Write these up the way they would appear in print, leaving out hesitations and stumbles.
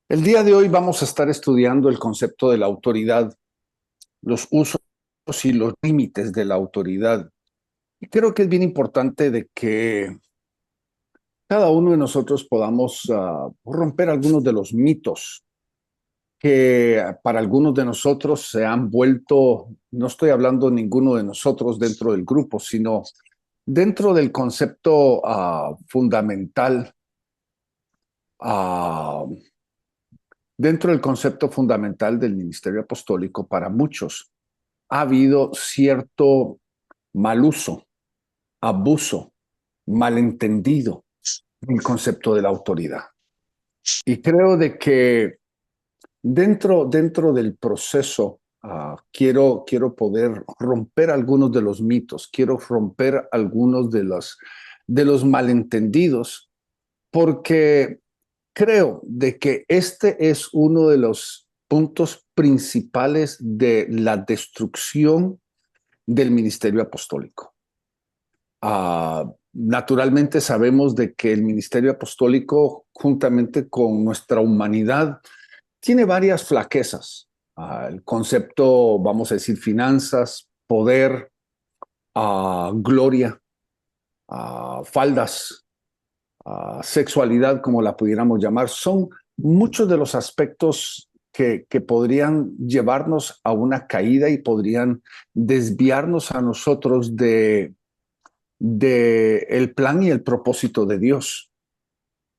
El día de hoy vamos a estar estudiando el concepto de la autoridad, los usos y los límites de la autoridad. Y creo que es bien importante de que cada uno de nosotros podamos romper algunos de los mitos que para algunos de nosotros se han vuelto, no estoy hablando de ninguno de nosotros dentro del grupo, sino dentro del concepto fundamental, ah, dentro del concepto fundamental del ministerio apostólico para muchos. Ha habido cierto mal uso, abuso, malentendido del concepto de la autoridad. Y creo de que dentro del proceso quiero poder romper algunos de los mitos, quiero romper algunos de los malentendidos, porque creo de que este es uno de los puntos principales de la destrucción del ministerio apostólico. Naturalmente sabemos de que el ministerio apostólico, juntamente con nuestra humanidad, tiene varias flaquezas. El concepto, vamos a decir, finanzas, poder, gloria, faldas, sexualidad, como la pudiéramos llamar, son muchos de los aspectos que podrían llevarnos a una caída y podrían desviarnos a nosotros de el plan y el propósito de Dios.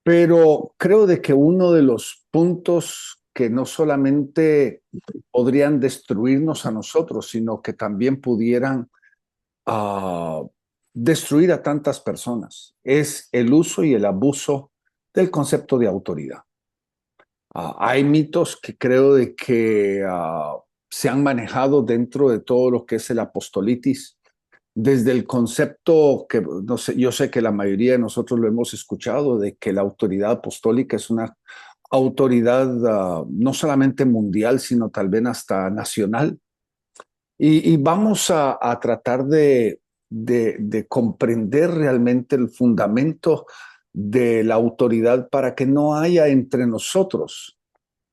Pero creo de que uno de los puntos que no solamente podrían destruirnos a nosotros, sino que también pudieran destruir a tantas personas, es el uso y el abuso del concepto de autoridad. Hay mitos que creo de que se han manejado dentro de todo lo que es el apostolitis, desde el concepto que no sé, yo sé que la mayoría de nosotros lo hemos escuchado, de que la autoridad apostólica es una autoridad no solamente mundial, sino tal vez hasta nacional. Y vamos a tratar de comprender realmente el fundamento de la autoridad para que no haya entre nosotros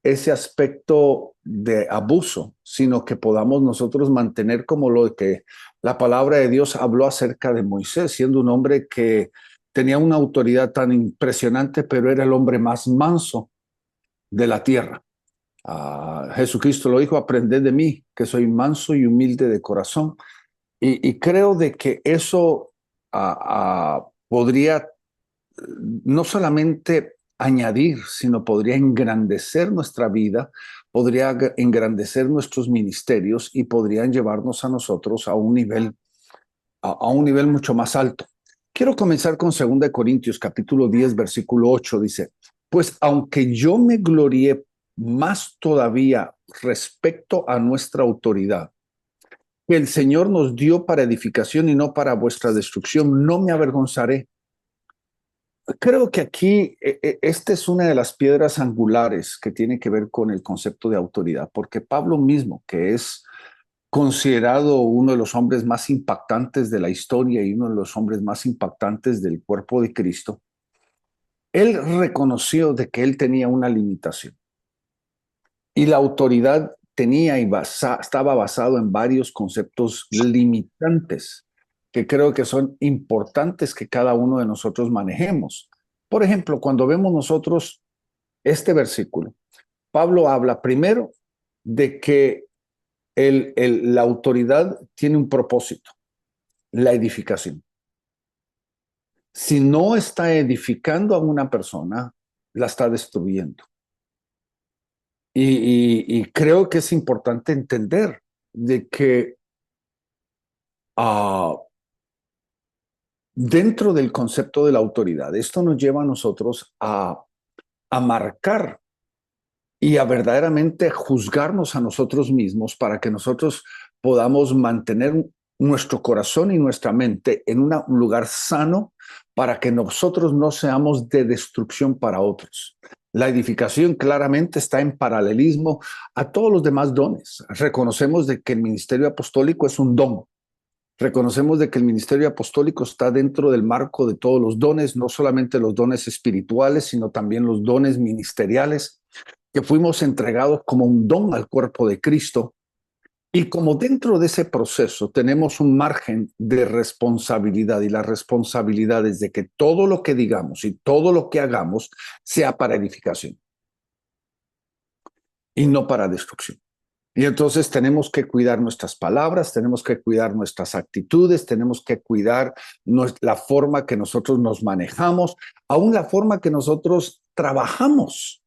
ese aspecto de abuso, sino que podamos nosotros mantener como lo que la palabra de Dios habló acerca de Moisés, siendo un hombre que tenía una autoridad tan impresionante, pero era el hombre más manso de la tierra. Jesucristo lo dijo: aprended de mí, que soy manso y humilde de corazón. Y creo de que eso podría no solamente añadir, sino podría engrandecer nuestra vida, podría engrandecer nuestros ministerios y podrían llevarnos a nosotros a un nivel mucho más alto. Quiero comenzar con 2 Corintios capítulo 10, versículo 8. Dice: pues aunque yo me glorié más todavía respecto a nuestra autoridad, que el Señor nos dio para edificación y no para vuestra destrucción, no me avergonzaré. Creo que aquí esta es una de las piedras angulares que tiene que ver con el concepto de autoridad, porque Pablo mismo, que es considerado uno de los hombres más impactantes de la historia y uno de los hombres más impactantes del cuerpo de Cristo, él reconoció de que él tenía una limitación y la autoridad tenía y estaba basado en varios conceptos limitantes que creo que son importantes que cada uno de nosotros manejemos. Por ejemplo, cuando vemos nosotros este versículo, Pablo habla primero de que la autoridad tiene un propósito, la edificación. Si no está edificando a una persona, la está destruyendo. Y creo que es importante entender de que uh, dentro del concepto de la autoridad, esto nos lleva a nosotros a marcar y a verdaderamente juzgarnos a nosotros mismos para que nosotros podamos mantener nuestro corazón y nuestra mente en un lugar sano para que nosotros no seamos de destrucción para otros. La edificación claramente está en paralelismo a todos los demás dones. Reconocemos de que el ministerio apostólico es un don. Reconocemos de que el ministerio apostólico está dentro del marco de todos los dones, no solamente los dones espirituales, sino también los dones ministeriales. que fuimos entregados como un don al cuerpo de Cristo. Y como dentro de ese proceso tenemos un margen de responsabilidad, y la responsabilidad es de que todo lo que digamos y todo lo que hagamos sea para edificación y no para destrucción. Y entonces tenemos que cuidar nuestras palabras, tenemos que cuidar nuestras actitudes, tenemos que cuidar la forma que nosotros nos manejamos, aún la forma que nosotros trabajamos.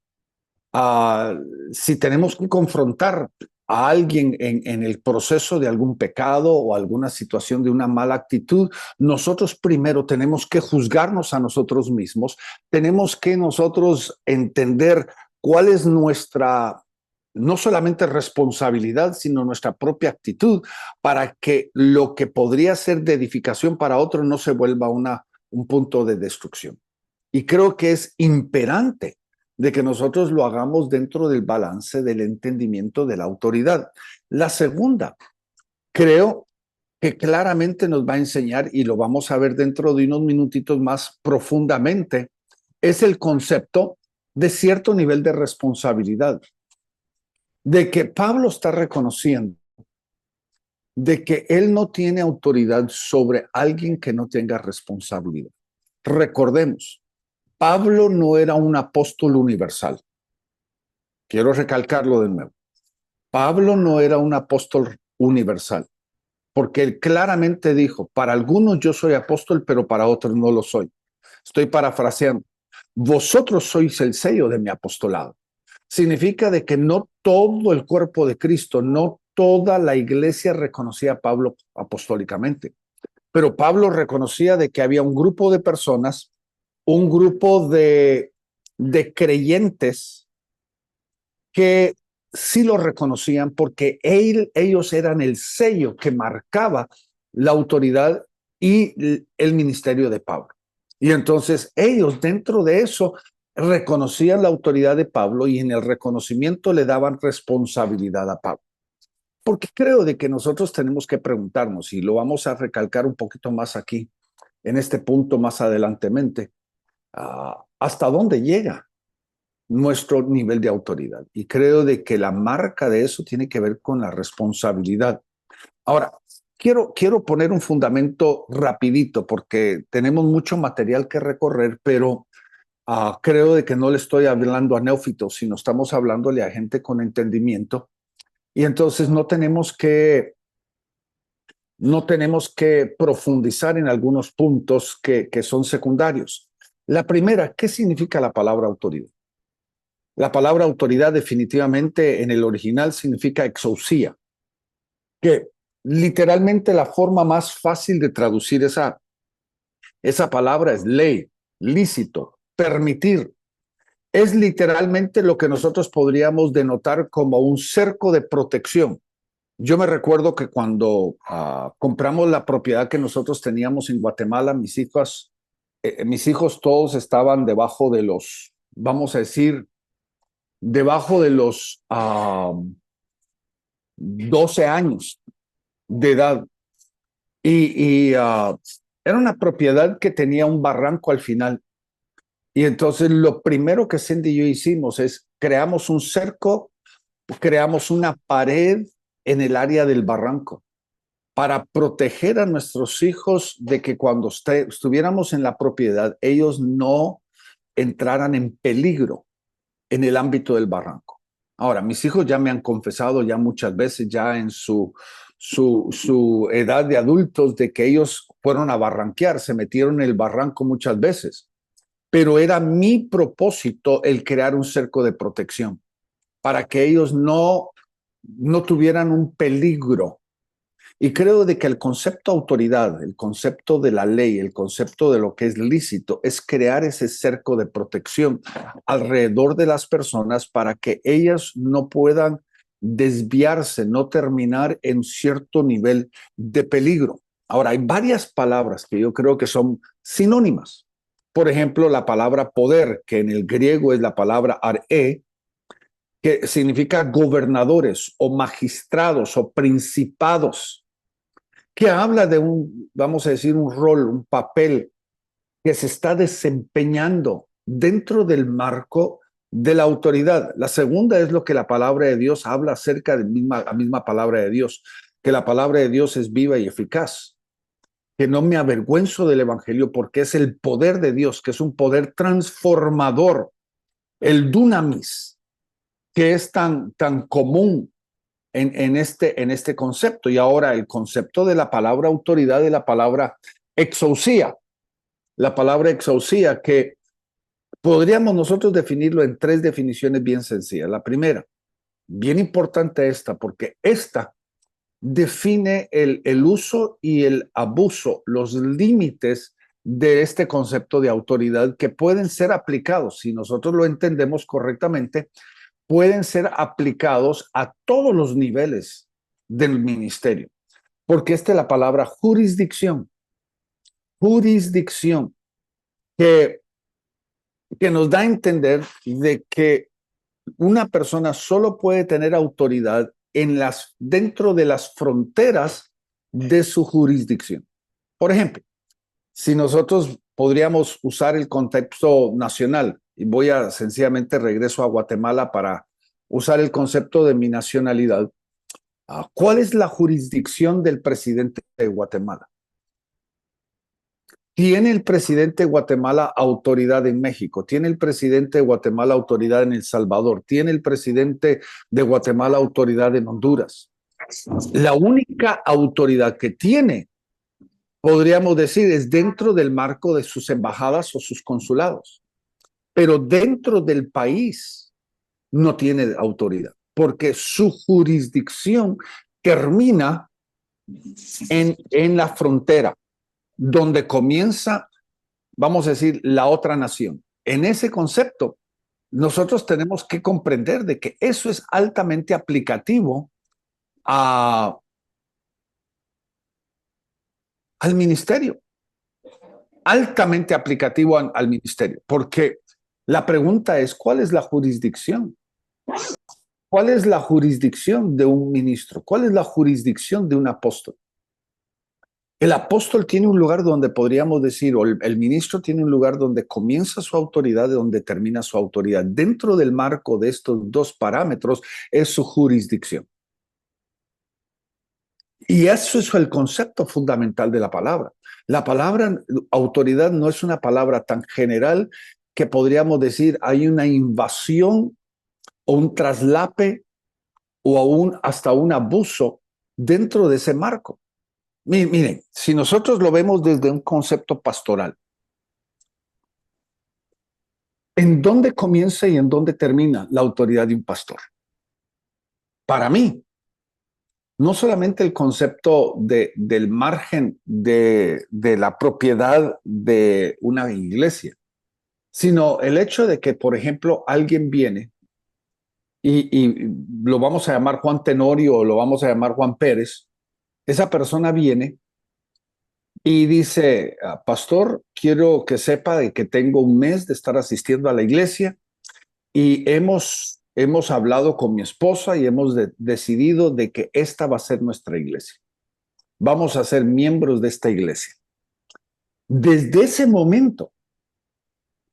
Si tenemos que confrontar a alguien en el proceso de algún pecado o alguna situación de una mala actitud, nosotros primero tenemos que juzgarnos a nosotros mismos, tenemos que nosotros entender cuál es nuestra, no solamente responsabilidad, sino nuestra propia actitud, para que lo que podría ser de edificación para otro no se vuelva un punto de destrucción. Y creo que es imperante de que nosotros lo hagamos dentro del balance del entendimiento de la autoridad. La segunda, creo que claramente nos va a enseñar, y lo vamos a ver dentro de unos minutitos más profundamente, es el concepto de cierto nivel de responsabilidad, de que Pablo está reconociendo de que él no tiene autoridad sobre alguien que no tenga responsabilidad. Recordemos, Pablo no era un apóstol universal. Quiero recalcarlo de nuevo. Pablo no era un apóstol universal, porque él claramente dijo, para algunos yo soy apóstol, pero para otros no lo soy. Estoy parafraseando. Vosotros sois el sello de mi apostolado. Significa de que no todo el cuerpo de Cristo, no toda la iglesia reconocía a Pablo apostólicamente, pero Pablo reconocía de que había un grupo de personas, un grupo de creyentes que sí lo reconocían porque ellos eran el sello que marcaba la autoridad y el ministerio de Pablo. Y entonces ellos dentro de eso reconocían la autoridad de Pablo y en el reconocimiento le daban responsabilidad a Pablo. Porque creo de que nosotros tenemos que preguntarnos, y lo vamos a recalcar un poquito más aquí, en este punto más adelantemente, ¿hasta dónde llega nuestro nivel de autoridad? Y creo de que la marca de eso tiene que ver con la responsabilidad. Ahora, quiero poner un fundamento rapidito porque tenemos mucho material que recorrer, pero creo de que no le estoy hablando a neófitos, sino estamos hablándole a gente con entendimiento. Y entonces no tenemos que profundizar en algunos puntos que son secundarios. La primera, ¿qué significa la palabra autoridad? La palabra autoridad definitivamente en el original significa exousia, que literalmente la forma más fácil de traducir esa palabra es ley, lícito, permitir. Es literalmente lo que nosotros podríamos denotar como un cerco de protección. Yo me recuerdo que cuando compramos la propiedad que nosotros teníamos en Guatemala, mis hijos todos estaban debajo de los, vamos a decir, debajo de los 12 años de edad. Y era una propiedad que tenía un barranco al final. Y entonces lo primero que Cindy y yo hicimos es creamos un cerco, creamos una pared en el área del barranco para proteger a nuestros hijos de que cuando estuviéramos en la propiedad, ellos no entraran en peligro en el ámbito del barranco. Ahora, mis hijos ya me han confesado ya muchas veces, ya en su edad de adultos, de que ellos fueron a barranquear, se metieron en el barranco muchas veces, pero era mi propósito el crear un cerco de protección para que ellos no tuvieran un peligro. Y creo de que el concepto autoridad, el concepto de la ley, el concepto de lo que es lícito, es crear ese cerco de protección alrededor de las personas para que ellas no puedan desviarse, no terminar en cierto nivel de peligro. Ahora, hay varias palabras que yo creo que son sinónimas. Por ejemplo, la palabra poder, que en el griego es la palabra aré, que significa gobernadores o magistrados o principados, que habla de vamos a decir, un rol, un papel que se está desempeñando dentro del marco de la autoridad. La segunda es lo que la palabra de Dios habla acerca de la misma palabra de Dios, que la palabra de Dios es viva y eficaz, que no me avergüenzo del evangelio porque es el poder de Dios, que es un poder transformador, el dunamis, que es tan común en este concepto. Y ahora el concepto de la palabra autoridad y la palabra exousia. La palabra exousia, que podríamos nosotros definirlo en tres definiciones bien sencillas. La primera, bien importante esta, porque esta define el uso y el abuso, los límites de este concepto de autoridad que pueden ser aplicados, si nosotros lo entendemos correctamente, pueden ser aplicados a todos los niveles del ministerio. Porque esta es la palabra jurisdicción. Jurisdicción, que, que nos da a entender de que una persona solo puede tener autoridad dentro de las fronteras de su jurisdicción. Por ejemplo, si nosotros podríamos usar el contexto nacional, y voy a sencillamente regreso a Guatemala para usar el concepto de mi nacionalidad, ¿cuál es la jurisdicción del presidente de Guatemala? ¿Tiene el presidente de Guatemala autoridad en México? ¿Tiene el presidente de Guatemala autoridad en El Salvador? ¿Tiene el presidente de Guatemala autoridad en Honduras? La única autoridad que tiene, podríamos decir, es dentro del marco de sus embajadas o sus consulados. Pero dentro del país no tiene autoridad, porque su jurisdicción termina en la frontera, donde comienza, vamos a decir, la otra nación. En ese concepto, nosotros tenemos que comprender de que eso es altamente aplicativo al ministerio, altamente aplicativo al ministerio, porque la pregunta es, ¿cuál es la jurisdicción? ¿Cuál es la jurisdicción de un ministro? ¿Cuál es la jurisdicción de un apóstol? El apóstol tiene un lugar donde podríamos decir, o el ministro tiene un lugar donde comienza su autoridad y donde termina su autoridad. Dentro del marco de estos dos parámetros es su jurisdicción. Y eso es el concepto fundamental de la palabra. La palabra autoridad no es una palabra tan general que podríamos decir hay una invasión o un traslape o hasta un abuso dentro de ese marco. Miren, si nosotros lo vemos desde un concepto pastoral, ¿en dónde comienza y en dónde termina la autoridad de un pastor? Para mí, no solamente el concepto del margen de la propiedad de una iglesia, sino el hecho de que, por ejemplo, alguien viene y lo vamos a llamar Juan Tenorio o lo vamos a llamar Juan Pérez, esa persona viene y dice, pastor, quiero que sepa de que tengo un mes de estar asistiendo a la iglesia y hemos hablado con mi esposa y hemos decidido de que esta va a ser nuestra iglesia. Vamos a ser miembros de esta iglesia. Desde ese momento,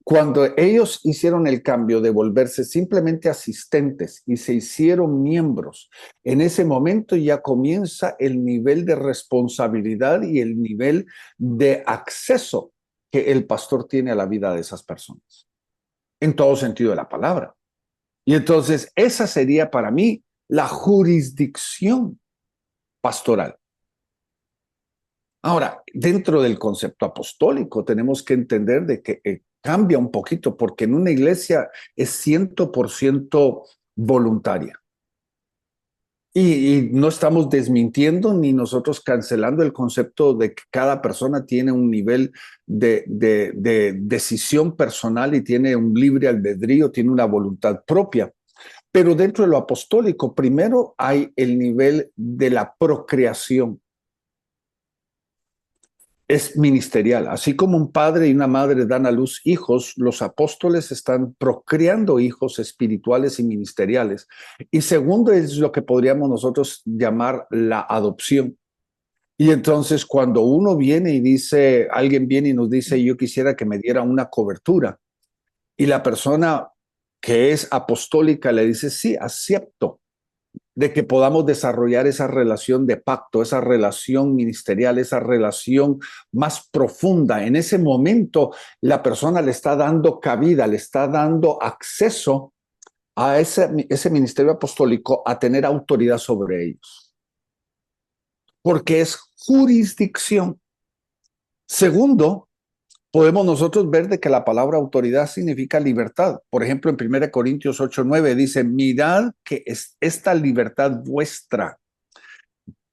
cuando ellos hicieron el cambio de volverse simplemente asistentes y se hicieron miembros, en ese momento ya comienza el nivel de responsabilidad y el nivel de acceso que el pastor tiene a la vida de esas personas, en todo sentido de la palabra. Y entonces esa sería para mí la jurisdicción pastoral. Ahora, dentro del concepto apostólico tenemos que entender de que cambia un poquito, porque en una iglesia es 100% voluntaria. Y no estamos desmintiendo ni nosotros cancelando el concepto de que cada persona tiene un nivel de decisión personal y tiene un libre albedrío, tiene una voluntad propia. Pero dentro de lo apostólico, primero hay el nivel de la procreación. Es ministerial. Así como un padre y una madre dan a luz hijos, los apóstoles están procreando hijos espirituales y ministeriales. Y segundo es lo que podríamos nosotros llamar la adopción. Y entonces cuando uno viene y dice, alguien viene y nos dice, yo quisiera que me diera una cobertura, y la persona que es apostólica, le dice, sí, acepto de que podamos desarrollar esa relación de pacto, esa relación ministerial, esa relación más profunda. En ese momento, la persona le está dando cabida, le está dando acceso a ese ministerio apostólico a tener autoridad sobre ellos, porque es jurisdicción. Segundo, podemos nosotros ver de que la palabra autoridad significa libertad. Por ejemplo, en 1 Corintios 8:9 dice, mirad que es esta libertad vuestra.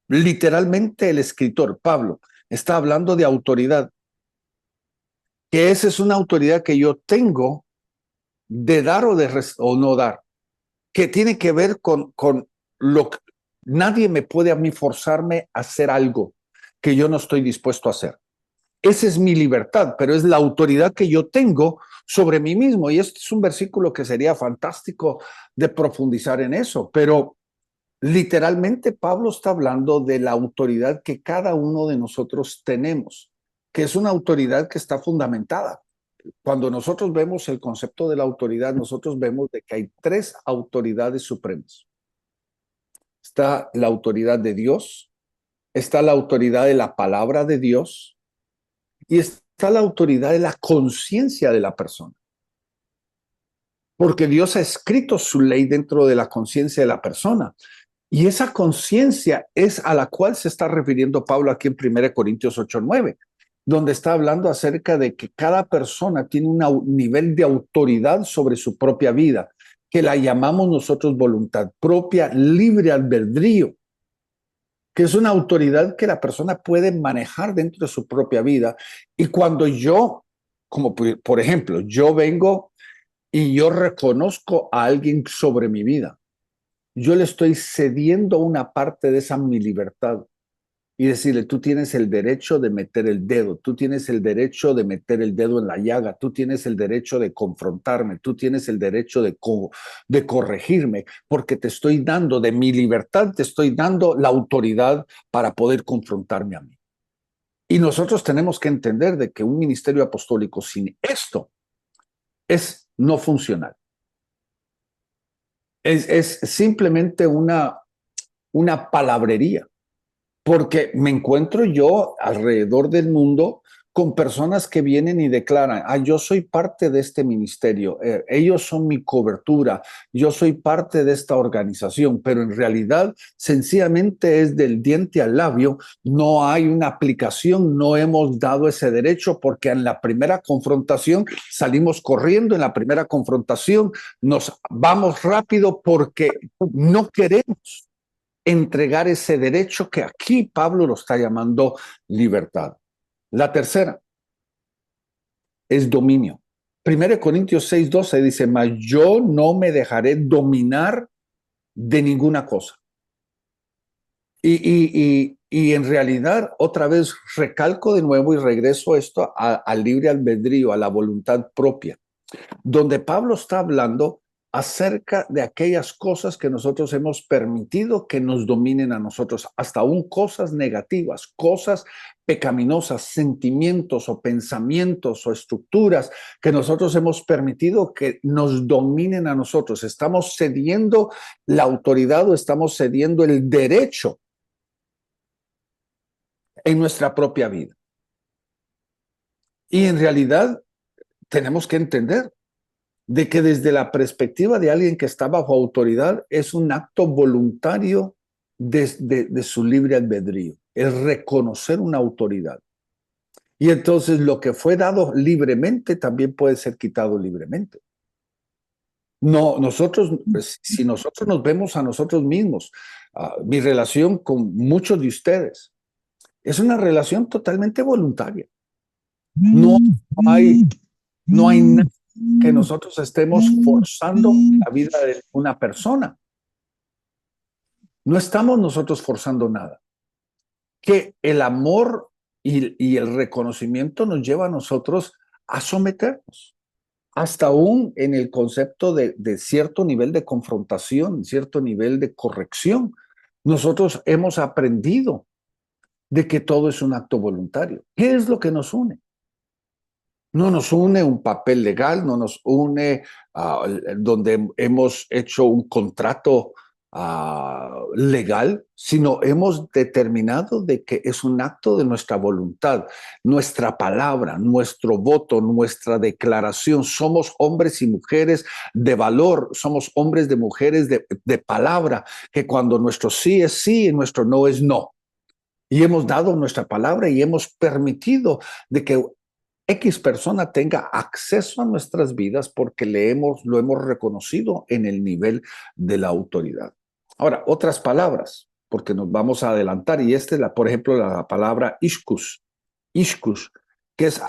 Literalmente el escritor, Pablo, está hablando de autoridad, que esa es una autoridad que yo tengo de dar o no dar, que tiene que ver con lo que nadie me puede a mí forzarme a hacer algo que yo no estoy dispuesto a hacer. Esa es mi libertad, pero es la autoridad que yo tengo sobre mí mismo. Y este es un versículo que sería fantástico de profundizar en eso, pero literalmente Pablo está hablando de la autoridad que cada uno de nosotros tenemos, que es una autoridad que está fundamentada. Cuando nosotros vemos el concepto de la autoridad, nosotros vemos de que hay tres autoridades supremas. Está la autoridad de Dios, está la autoridad de la palabra de Dios y está la autoridad de la conciencia de la persona. Porque Dios ha escrito su ley dentro de la conciencia de la persona. Y esa conciencia es a la cual se está refiriendo Pablo aquí en 1 Corintios 8:9, donde está hablando acerca de que cada persona tiene un nivel de autoridad sobre su propia vida, que la llamamos nosotros voluntad propia, libre albedrío, que es una autoridad que la persona puede manejar dentro de su propia vida. Y cuando yo, como por ejemplo, yo vengo y yo reconozco a alguien sobre mi vida, yo le estoy cediendo una parte de esa mi libertad y decirle, tú tienes el derecho de meter el dedo, tú tienes el derecho de meter el dedo en la llaga, tú tienes el derecho de confrontarme, tú tienes el derecho de corregirme, porque te estoy dando de mi libertad, te estoy dando la autoridad para poder confrontarme a mí. Y nosotros tenemos que entender de que un ministerio apostólico sin esto es no funcional. Es simplemente una palabrería, porque me encuentro yo alrededor del mundo con personas que vienen y declaran, yo soy parte de este ministerio, ellos son mi cobertura, yo soy parte de esta organización, pero en realidad sencillamente es del diente al labio, no hay una aplicación, no hemos dado ese derecho porque en la primera confrontación salimos corriendo, en la primera confrontación nos vamos rápido porque no queremos entregar ese derecho que aquí Pablo lo está llamando libertad. La tercera es dominio. 1 Corintios 6:12 dice, mas yo no me dejaré dominar de ninguna cosa. Y en realidad, otra vez recalco de nuevo y regreso esto al libre albedrío, a la voluntad propia, donde Pablo está hablando acerca de aquellas cosas que nosotros hemos permitido que nos dominen a nosotros, hasta aún cosas negativas, cosas pecaminosas, sentimientos o pensamientos o estructuras que nosotros hemos permitido que nos dominen a nosotros. Estamos cediendo la autoridad o estamos cediendo el derecho en nuestra propia vida. Y en realidad tenemos que entender de que desde la perspectiva de alguien que está bajo autoridad es un acto voluntario de su libre albedrío, es reconocer una autoridad. Y entonces lo que fue dado libremente también puede ser quitado libremente. No, nosotros, si nosotros nos vemos a nosotros mismos, mi relación con muchos de ustedes es una relación totalmente voluntaria. No hay, no hay nada que nosotros estemos forzando la vida de una persona. No estamos nosotros forzando nada. Que el amor y el reconocimiento nos lleva a nosotros a someternos, hasta aún en el concepto de cierto nivel de confrontación, cierto nivel de corrección. Nosotros hemos aprendido de que todo es un acto voluntario. ¿Qué es lo que nos une? No nos une un papel legal, no nos une donde hemos hecho un contrato legal, sino hemos determinado de que es un acto de nuestra voluntad, nuestra palabra, nuestro voto, nuestra declaración. Somos hombres y mujeres de valor, somos hombres de mujeres de palabra, que cuando nuestro sí es sí y nuestro no es no. Y hemos dado nuestra palabra y hemos permitido de que X persona tenga acceso a nuestras vidas porque lo hemos reconocido en el nivel de la autoridad. Ahora, otras palabras, porque nos vamos a adelantar, y esta es, por ejemplo, la palabra ishkus, que es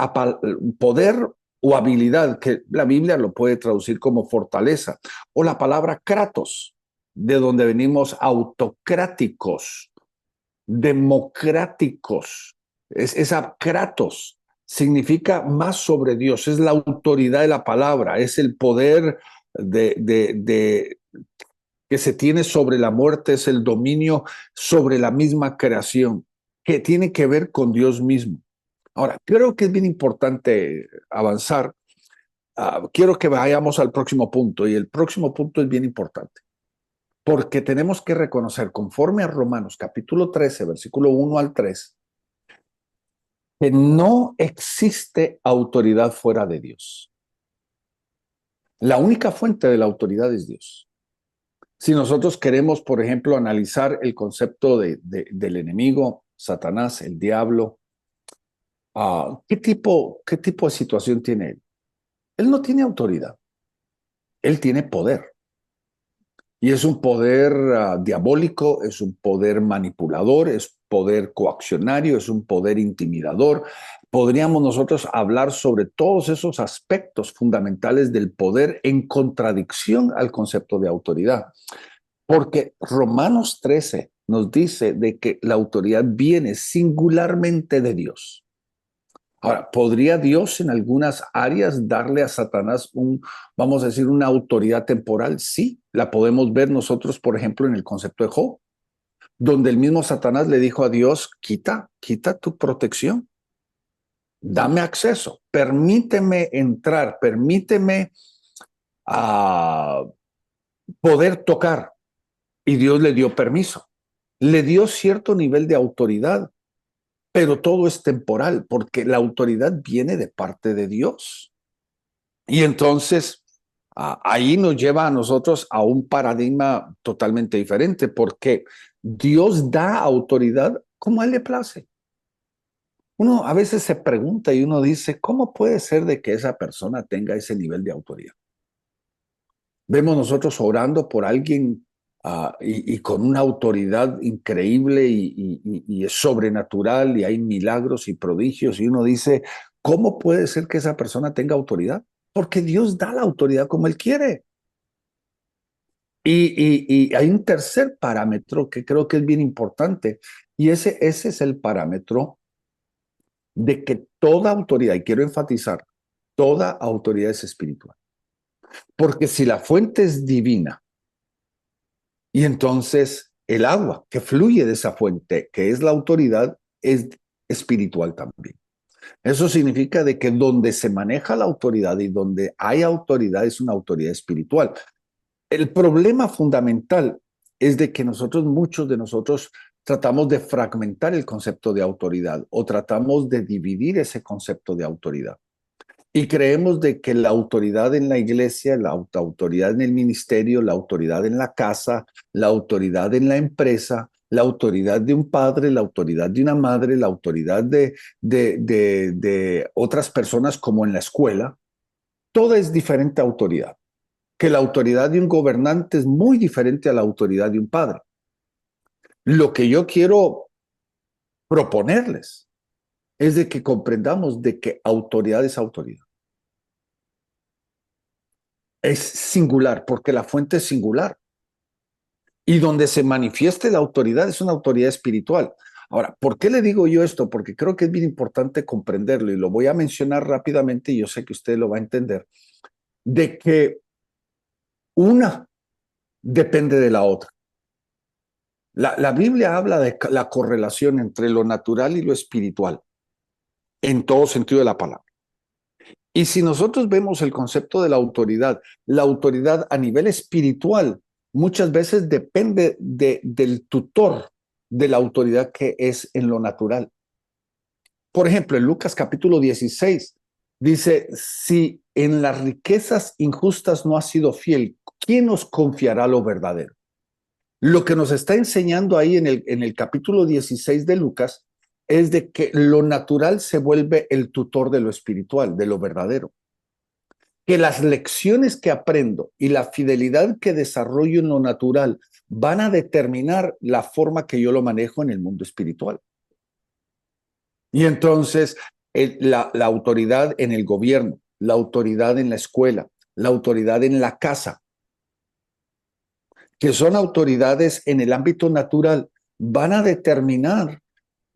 poder o habilidad, que la Biblia lo puede traducir como fortaleza, o la palabra kratos, de donde venimos autocráticos, democráticos. Esa kratos significa más sobre Dios, es la autoridad de la palabra, es el poder de que se tiene sobre la muerte, es el dominio sobre la misma creación, que tiene que ver con Dios mismo. Ahora, creo que es bien importante avanzar. Quiero que vayamos al próximo punto, y el próximo punto es bien importante, porque tenemos que reconocer, conforme a Romanos capítulo 13, versículo 1 al 3, que no existe autoridad fuera de Dios. La única fuente de la autoridad es Dios. Si nosotros queremos, por ejemplo, analizar el concepto del enemigo, Satanás, el diablo, ¿qué tipo de situación tiene él? Él no tiene autoridad, él tiene poder. Y es un poder diabólico, es un poder manipulador, es poder coaccionario, es un poder intimidador. Podríamos nosotros hablar sobre todos esos aspectos fundamentales del poder en contradicción al concepto de autoridad. Porque Romanos 13 nos dice de que la autoridad viene singularmente de Dios. Ahora, ¿podría Dios en algunas áreas darle a Satanás vamos a decir, una autoridad temporal? Sí, la podemos ver nosotros, por ejemplo, en el concepto de Job, donde el mismo Satanás le dijo a Dios, quita tu protección, dame acceso, permíteme entrar, permíteme uh, poder tocar. Y Dios le dio permiso, le dio cierto nivel de autoridad, pero todo es temporal, porque la autoridad viene de parte de Dios. Y entonces ahí nos lleva a nosotros a un paradigma totalmente diferente, porque Dios da autoridad como a Él le place. Uno a veces se pregunta y uno dice, ¿cómo puede ser de que esa persona tenga ese nivel de autoridad? Vemos nosotros orando por alguien y con una autoridad increíble y es sobrenatural y hay milagros y prodigios y uno dice, ¿cómo puede ser que esa persona tenga autoridad? Porque Dios da la autoridad como Él quiere. Y hay un tercer parámetro que creo que es bien importante y ese es el parámetro de que toda autoridad, y quiero enfatizar, toda autoridad es espiritual. Porque si la fuente es divina, y entonces el agua que fluye de esa fuente, que es la autoridad, es espiritual también. Eso significa de que donde se maneja la autoridad y donde hay autoridad es una autoridad espiritual. El problema fundamental es de que muchos de nosotros, tratamos de fragmentar el concepto de autoridad o tratamos de dividir ese concepto de autoridad. Y creemos de que la autoridad en la iglesia, la autoridad en el ministerio, la autoridad en la casa, la autoridad en la empresa, la autoridad de un padre, la autoridad de una madre, la autoridad de otras personas como en la escuela, toda es diferente autoridad. Que la autoridad de un gobernante es muy diferente a la autoridad de un padre. Lo que yo quiero proponerles es de que comprendamos de que autoridad es autoridad. Es singular, porque la fuente es singular. Y donde se manifieste la autoridad es una autoridad espiritual. Ahora, ¿por qué le digo yo esto? Porque creo que es bien importante comprenderlo y lo voy a mencionar rápidamente y yo sé que usted lo va a entender, de que una depende de la otra. La Biblia habla de la correlación entre lo natural y lo espiritual, en todo sentido de la palabra. Y si nosotros vemos el concepto de la autoridad a nivel espiritual muchas veces depende del tutor de la autoridad que es en lo natural. Por ejemplo, en Lucas capítulo 16 dice, si en las riquezas injustas no has sido fiel, ¿quién os confiará lo verdadero? Lo que nos está enseñando ahí en el capítulo 16 de Lucas es de que lo natural se vuelve el tutor de lo espiritual, de lo verdadero. Que las lecciones que aprendo y la fidelidad que desarrollo en lo natural van a determinar la forma que yo lo manejo en el mundo espiritual. Y entonces la autoridad en el gobierno, la autoridad en la escuela, la autoridad en la casa, que son autoridades en el ámbito natural, van a determinar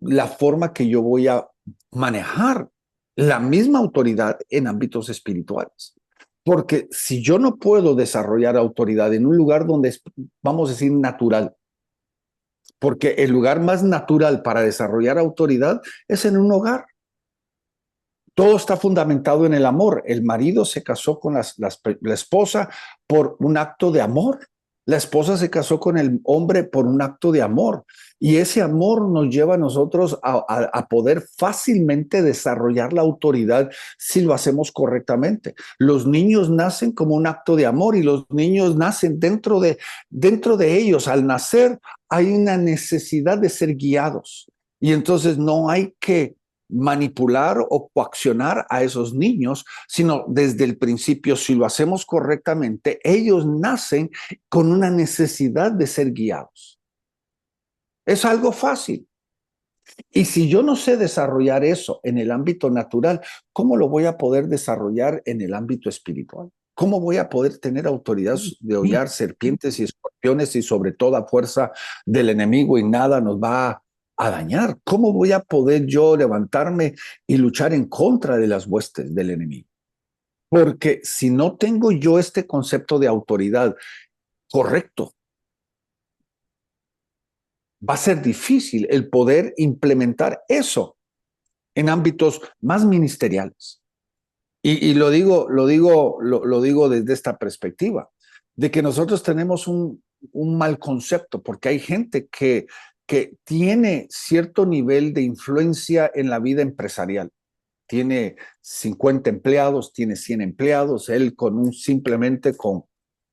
la forma que yo voy a manejar la misma autoridad en ámbitos espirituales. Porque si yo no puedo desarrollar autoridad en un lugar donde es, vamos a decir, natural, porque el lugar más natural para desarrollar autoridad es en un hogar. Todo está fundamentado en el amor. El marido se casó con la esposa por un acto de amor. La esposa se casó con el hombre por un acto de amor. Y ese amor nos lleva a nosotros a poder fácilmente desarrollar la autoridad si lo hacemos correctamente. Los niños nacen como un acto de amor y los niños nacen dentro de ellos. Al nacer hay una necesidad de ser guiados. Y entonces no hay que manipular o coaccionar a esos niños, sino desde el principio, si lo hacemos correctamente, ellos nacen con una necesidad de ser guiados. Es algo fácil. Y si yo no sé desarrollar eso en el ámbito natural, ¿cómo lo voy a poder desarrollar en el ámbito espiritual? ¿Cómo voy a poder tener autoridad de hollar serpientes y escorpiones y sobre toda fuerza del enemigo y nada nos va a dañar? ¿Cómo voy a poder yo levantarme y luchar en contra de las huestes del enemigo? Porque si no tengo yo este concepto de autoridad correcto, va a ser difícil el poder implementar eso en ámbitos más ministeriales. Y lo digo desde esta perspectiva, de que nosotros tenemos un mal concepto, porque hay gente que tiene cierto nivel de influencia en la vida empresarial. Tiene 50 empleados, tiene 100 empleados, él simplemente con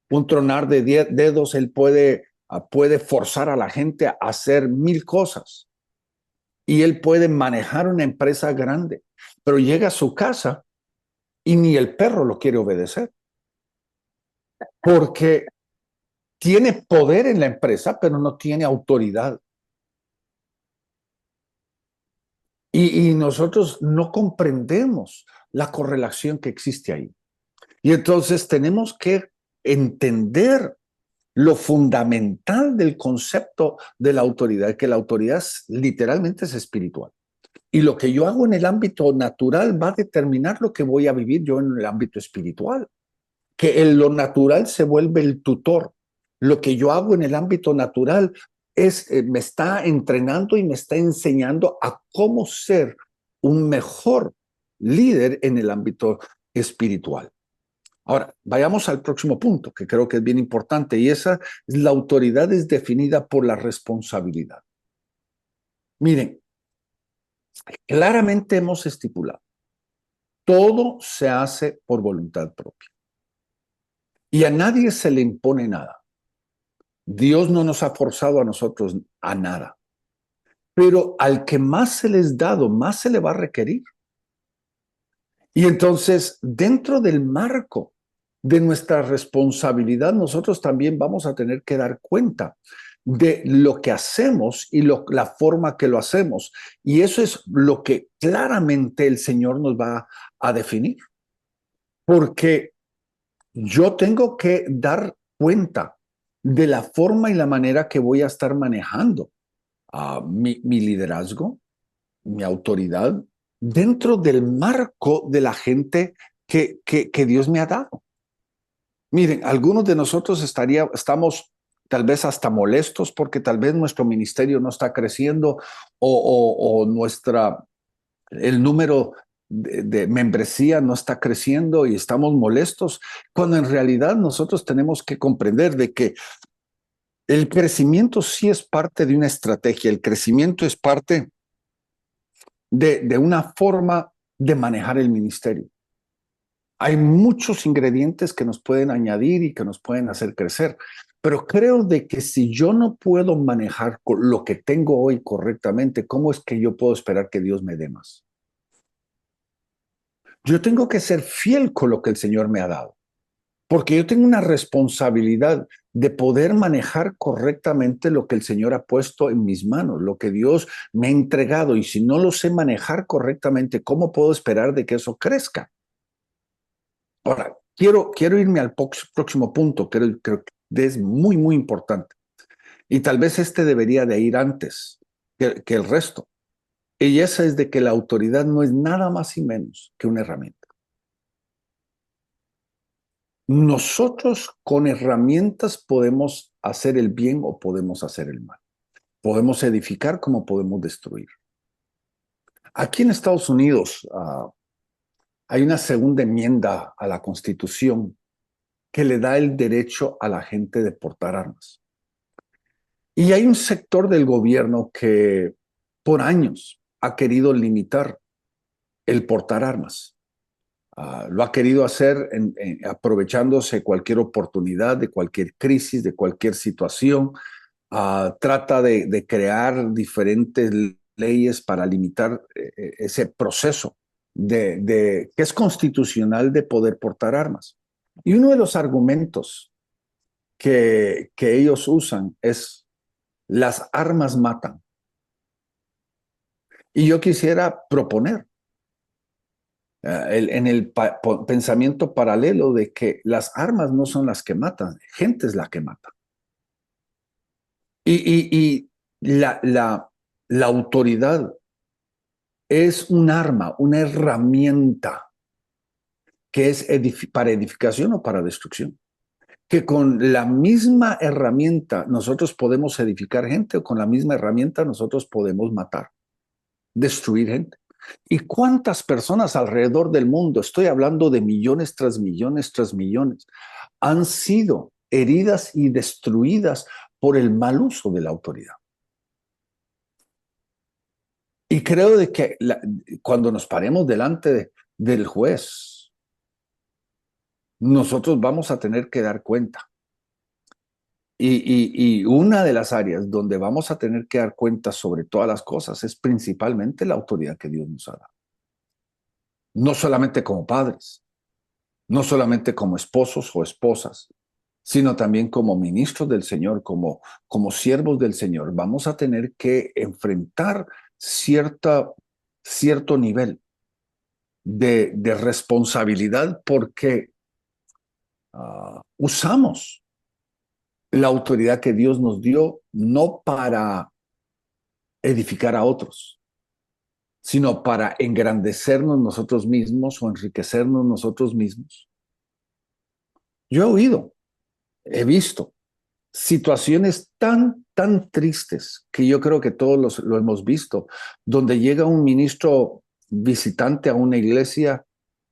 un tronar de 10 dedos, él puede forzar a la gente a hacer 1000 cosas. Y él puede manejar una empresa grande, pero llega a su casa y ni el perro lo quiere obedecer, porque tiene poder en la empresa, pero no tiene autoridad. Y nosotros no comprendemos la correlación que existe ahí. Y entonces tenemos que entender lo fundamental del concepto de la autoridad, que la autoridad literalmente es espiritual. Y lo que yo hago en el ámbito natural va a determinar lo que voy a vivir yo en el ámbito espiritual. Que en lo natural se vuelve el tutor. Lo que yo hago en el ámbito natural me está entrenando y me está enseñando a cómo ser un mejor líder en el ámbito espiritual. Ahora, vayamos al próximo punto, que creo que es bien importante, y esa es la autoridad es definida por la responsabilidad. Miren, claramente hemos estipulado, todo se hace por voluntad propia y a nadie se le impone nada. Dios no nos ha forzado a nosotros a nada, pero al que más se les dado, más se le va a requerir. Y entonces, dentro del marco de nuestra responsabilidad, nosotros también vamos a tener que dar cuenta de lo que hacemos y la forma que lo hacemos. Y eso es lo que claramente el Señor nos va a definir. Porque yo tengo que dar cuenta de la forma y la manera que voy a estar manejando mi liderazgo, mi autoridad, dentro del marco de la gente que Dios me ha dado. Miren, algunos de nosotros estamos tal vez hasta molestos porque tal vez nuestro ministerio no está creciendo o el número de membresía no está creciendo y estamos molestos, cuando en realidad nosotros tenemos que comprender de que el crecimiento sí es parte de una estrategia, el crecimiento es parte de una forma de manejar el ministerio. Hay muchos ingredientes que nos pueden añadir y que nos pueden hacer crecer, pero creo de que si yo no puedo manejar lo que tengo hoy correctamente, ¿cómo es que yo puedo esperar que Dios me dé más? Yo tengo que ser fiel con lo que el Señor me ha dado, porque yo tengo una responsabilidad de poder manejar correctamente lo que el Señor ha puesto en mis manos, lo que Dios me ha entregado, y si no lo sé manejar correctamente, ¿cómo puedo esperar de que eso crezca? Ahora, quiero irme al próximo punto, creo que es muy, muy importante. Y tal vez este debería de ir antes que el resto. Y esa es de que la autoridad no es nada más y menos que una herramienta. Nosotros con herramientas podemos hacer el bien o podemos hacer el mal. Podemos edificar como podemos destruir. Aquí en Estados Unidos hay una segunda enmienda a la Constitución que le da el derecho a la gente de portar armas. Y hay un sector del gobierno que por años ha querido limitar el portar armas. Lo ha querido hacer aprovechándose cualquier oportunidad, de cualquier crisis, de cualquier situación. Trata de crear diferentes leyes para limitar ese proceso que es constitucional de poder portar armas. Y uno de los argumentos que ellos usan es: las armas matan. Y yo quisiera proponer en el pensamiento paralelo de que las armas no son las que matan, gente es la que mata. Y la autoridad es un arma, una herramienta que es para edificación o para destrucción. Que con la misma herramienta nosotros podemos edificar gente, o con la misma herramienta nosotros podemos matar, destruir gente. ¿Y cuántas personas alrededor del mundo, estoy hablando de millones tras millones tras millones, han sido heridas y destruidas por el mal uso de la autoridad? Y creo de que cuando nos paremos delante del juez, nosotros vamos a tener que dar cuenta. Y una de las áreas donde vamos a tener que dar cuenta sobre todas las cosas es principalmente la autoridad que Dios nos ha dado. No solamente como padres, no solamente como esposos o esposas, sino también como ministros del Señor, como siervos del Señor. Vamos a tener que enfrentar cierto nivel de responsabilidad, porque usamos la autoridad que Dios nos dio no para edificar a otros, sino para engrandecernos nosotros mismos o enriquecernos nosotros mismos. Yo he visto situaciones tan tristes que yo creo que todos lo hemos visto, donde llega un ministro visitante a una iglesia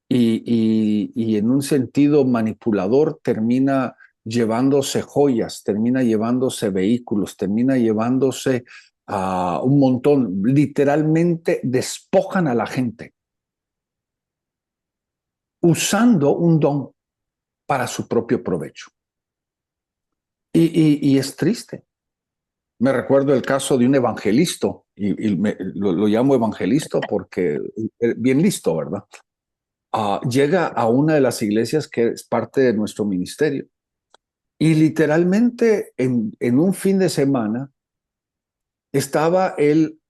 y en un sentido manipulador termina llevándose joyas, termina llevándose vehículos, termina llevándose un montón. Literalmente despojan a la gente usando un don para su propio provecho. Y es triste. Me recuerdo el caso de un evangelista, y lo llamo evangelista porque bien listo, ¿verdad? Llega a una de las iglesias que es parte de nuestro ministerio, y literalmente en un fin de semana estaba él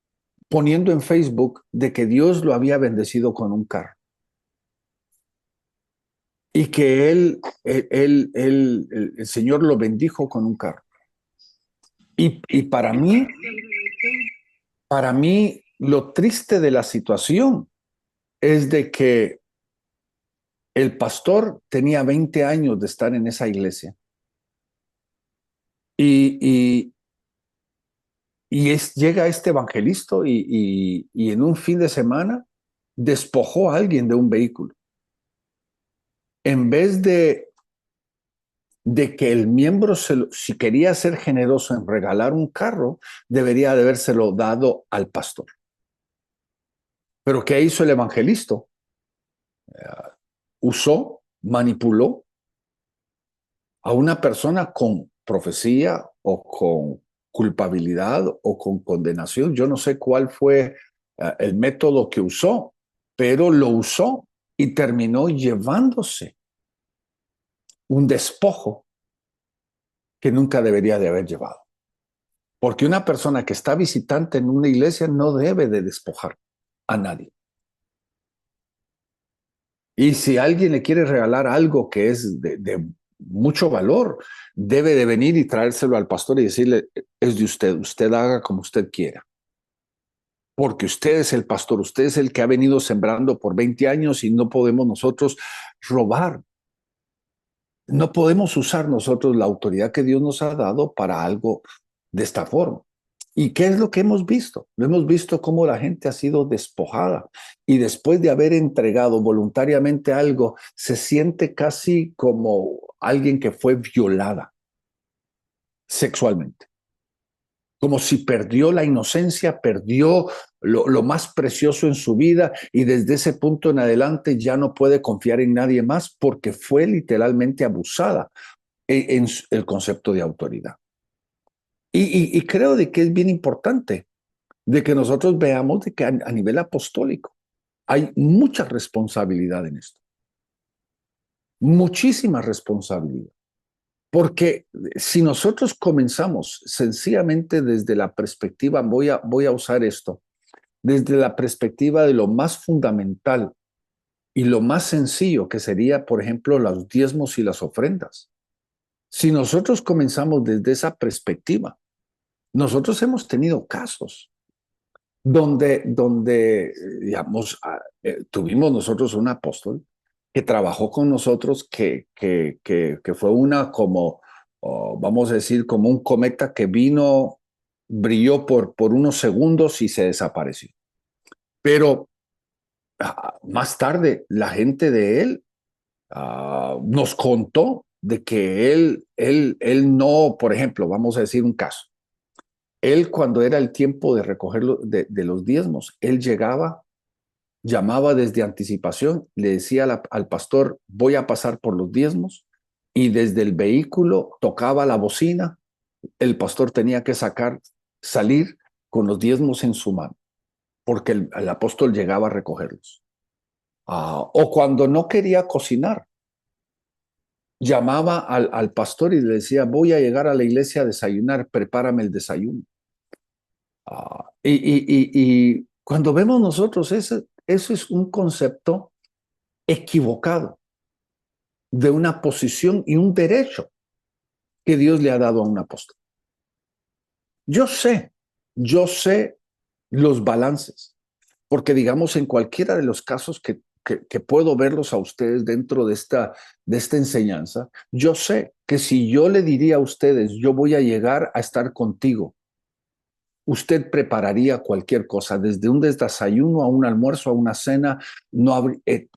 poniendo en Facebook de que Dios lo había bendecido con un carro y que el Señor lo bendijo con un carro. Y para mí, lo triste de la situación es de que el pastor tenía 20 años de estar en esa iglesia y llega este evangelista y en un fin de semana despojó a alguien de un vehículo. En vez de que el miembro, si quería ser generoso en regalar un carro, debería de habérselo dado al pastor. Pero ¿qué hizo el evangelista? Usó, manipuló a una persona con profecía o con culpabilidad o con condenación. Yo no sé cuál fue el método que usó, pero lo usó y terminó llevándose un despojo que nunca debería de haber llevado. Porque una persona que está visitante en una iglesia no debe de despojar a nadie. Y si alguien le quiere regalar algo que es de mucho valor, debe de venir y traérselo al pastor y decirle, es de usted, usted haga como usted quiera. Porque usted es el pastor, usted es el que ha venido sembrando por 20 años y no podemos nosotros robar. No podemos usar nosotros la autoridad que Dios nos ha dado para algo de esta forma. ¿Y qué es lo que hemos visto? Hemos visto cómo la gente ha sido despojada y después de haber entregado voluntariamente algo, se siente casi como alguien que fue violada sexualmente. Como si perdió la inocencia, perdió lo más precioso en su vida y desde ese punto en adelante ya no puede confiar en nadie más porque fue literalmente abusada en el concepto de autoridad. Y creo de que es bien importante de que nosotros veamos de que a nivel apostólico hay mucha responsabilidad en esto, muchísima responsabilidad. Porque si nosotros comenzamos sencillamente desde la perspectiva, voy a usar esto, desde la perspectiva de lo más fundamental y lo más sencillo que sería, por ejemplo, los diezmos y las ofrendas. Si nosotros comenzamos desde esa perspectiva, nosotros hemos tenido casos donde digamos, tuvimos nosotros un apóstol que trabajó con nosotros, que fue una como, vamos a decir, como un cometa que vino, brilló por unos segundos y se desapareció. Pero más tarde la gente de él nos contó de que él no, por ejemplo, vamos a decir un caso. Él cuando era el tiempo de recoger de los diezmos, él llegaba, llamaba desde anticipación, le decía al pastor, voy a pasar por los diezmos, y desde el vehículo tocaba la bocina, el pastor tenía que salir con los diezmos en su mano, porque el apóstol llegaba a recogerlos. O cuando no quería cocinar, llamaba al pastor y le decía, voy a llegar a la iglesia a desayunar, prepárame el desayuno. Y cuando vemos nosotros, eso es un concepto equivocado de una posición y un derecho que Dios le ha dado a un apóstol. Yo sé los balances, porque digamos en cualquiera de los casos que puedo verlos a ustedes dentro de esta enseñanza, yo sé que si yo le diría a ustedes, yo voy a llegar a estar contigo, usted prepararía cualquier cosa, desde un desayuno a un almuerzo, a una cena,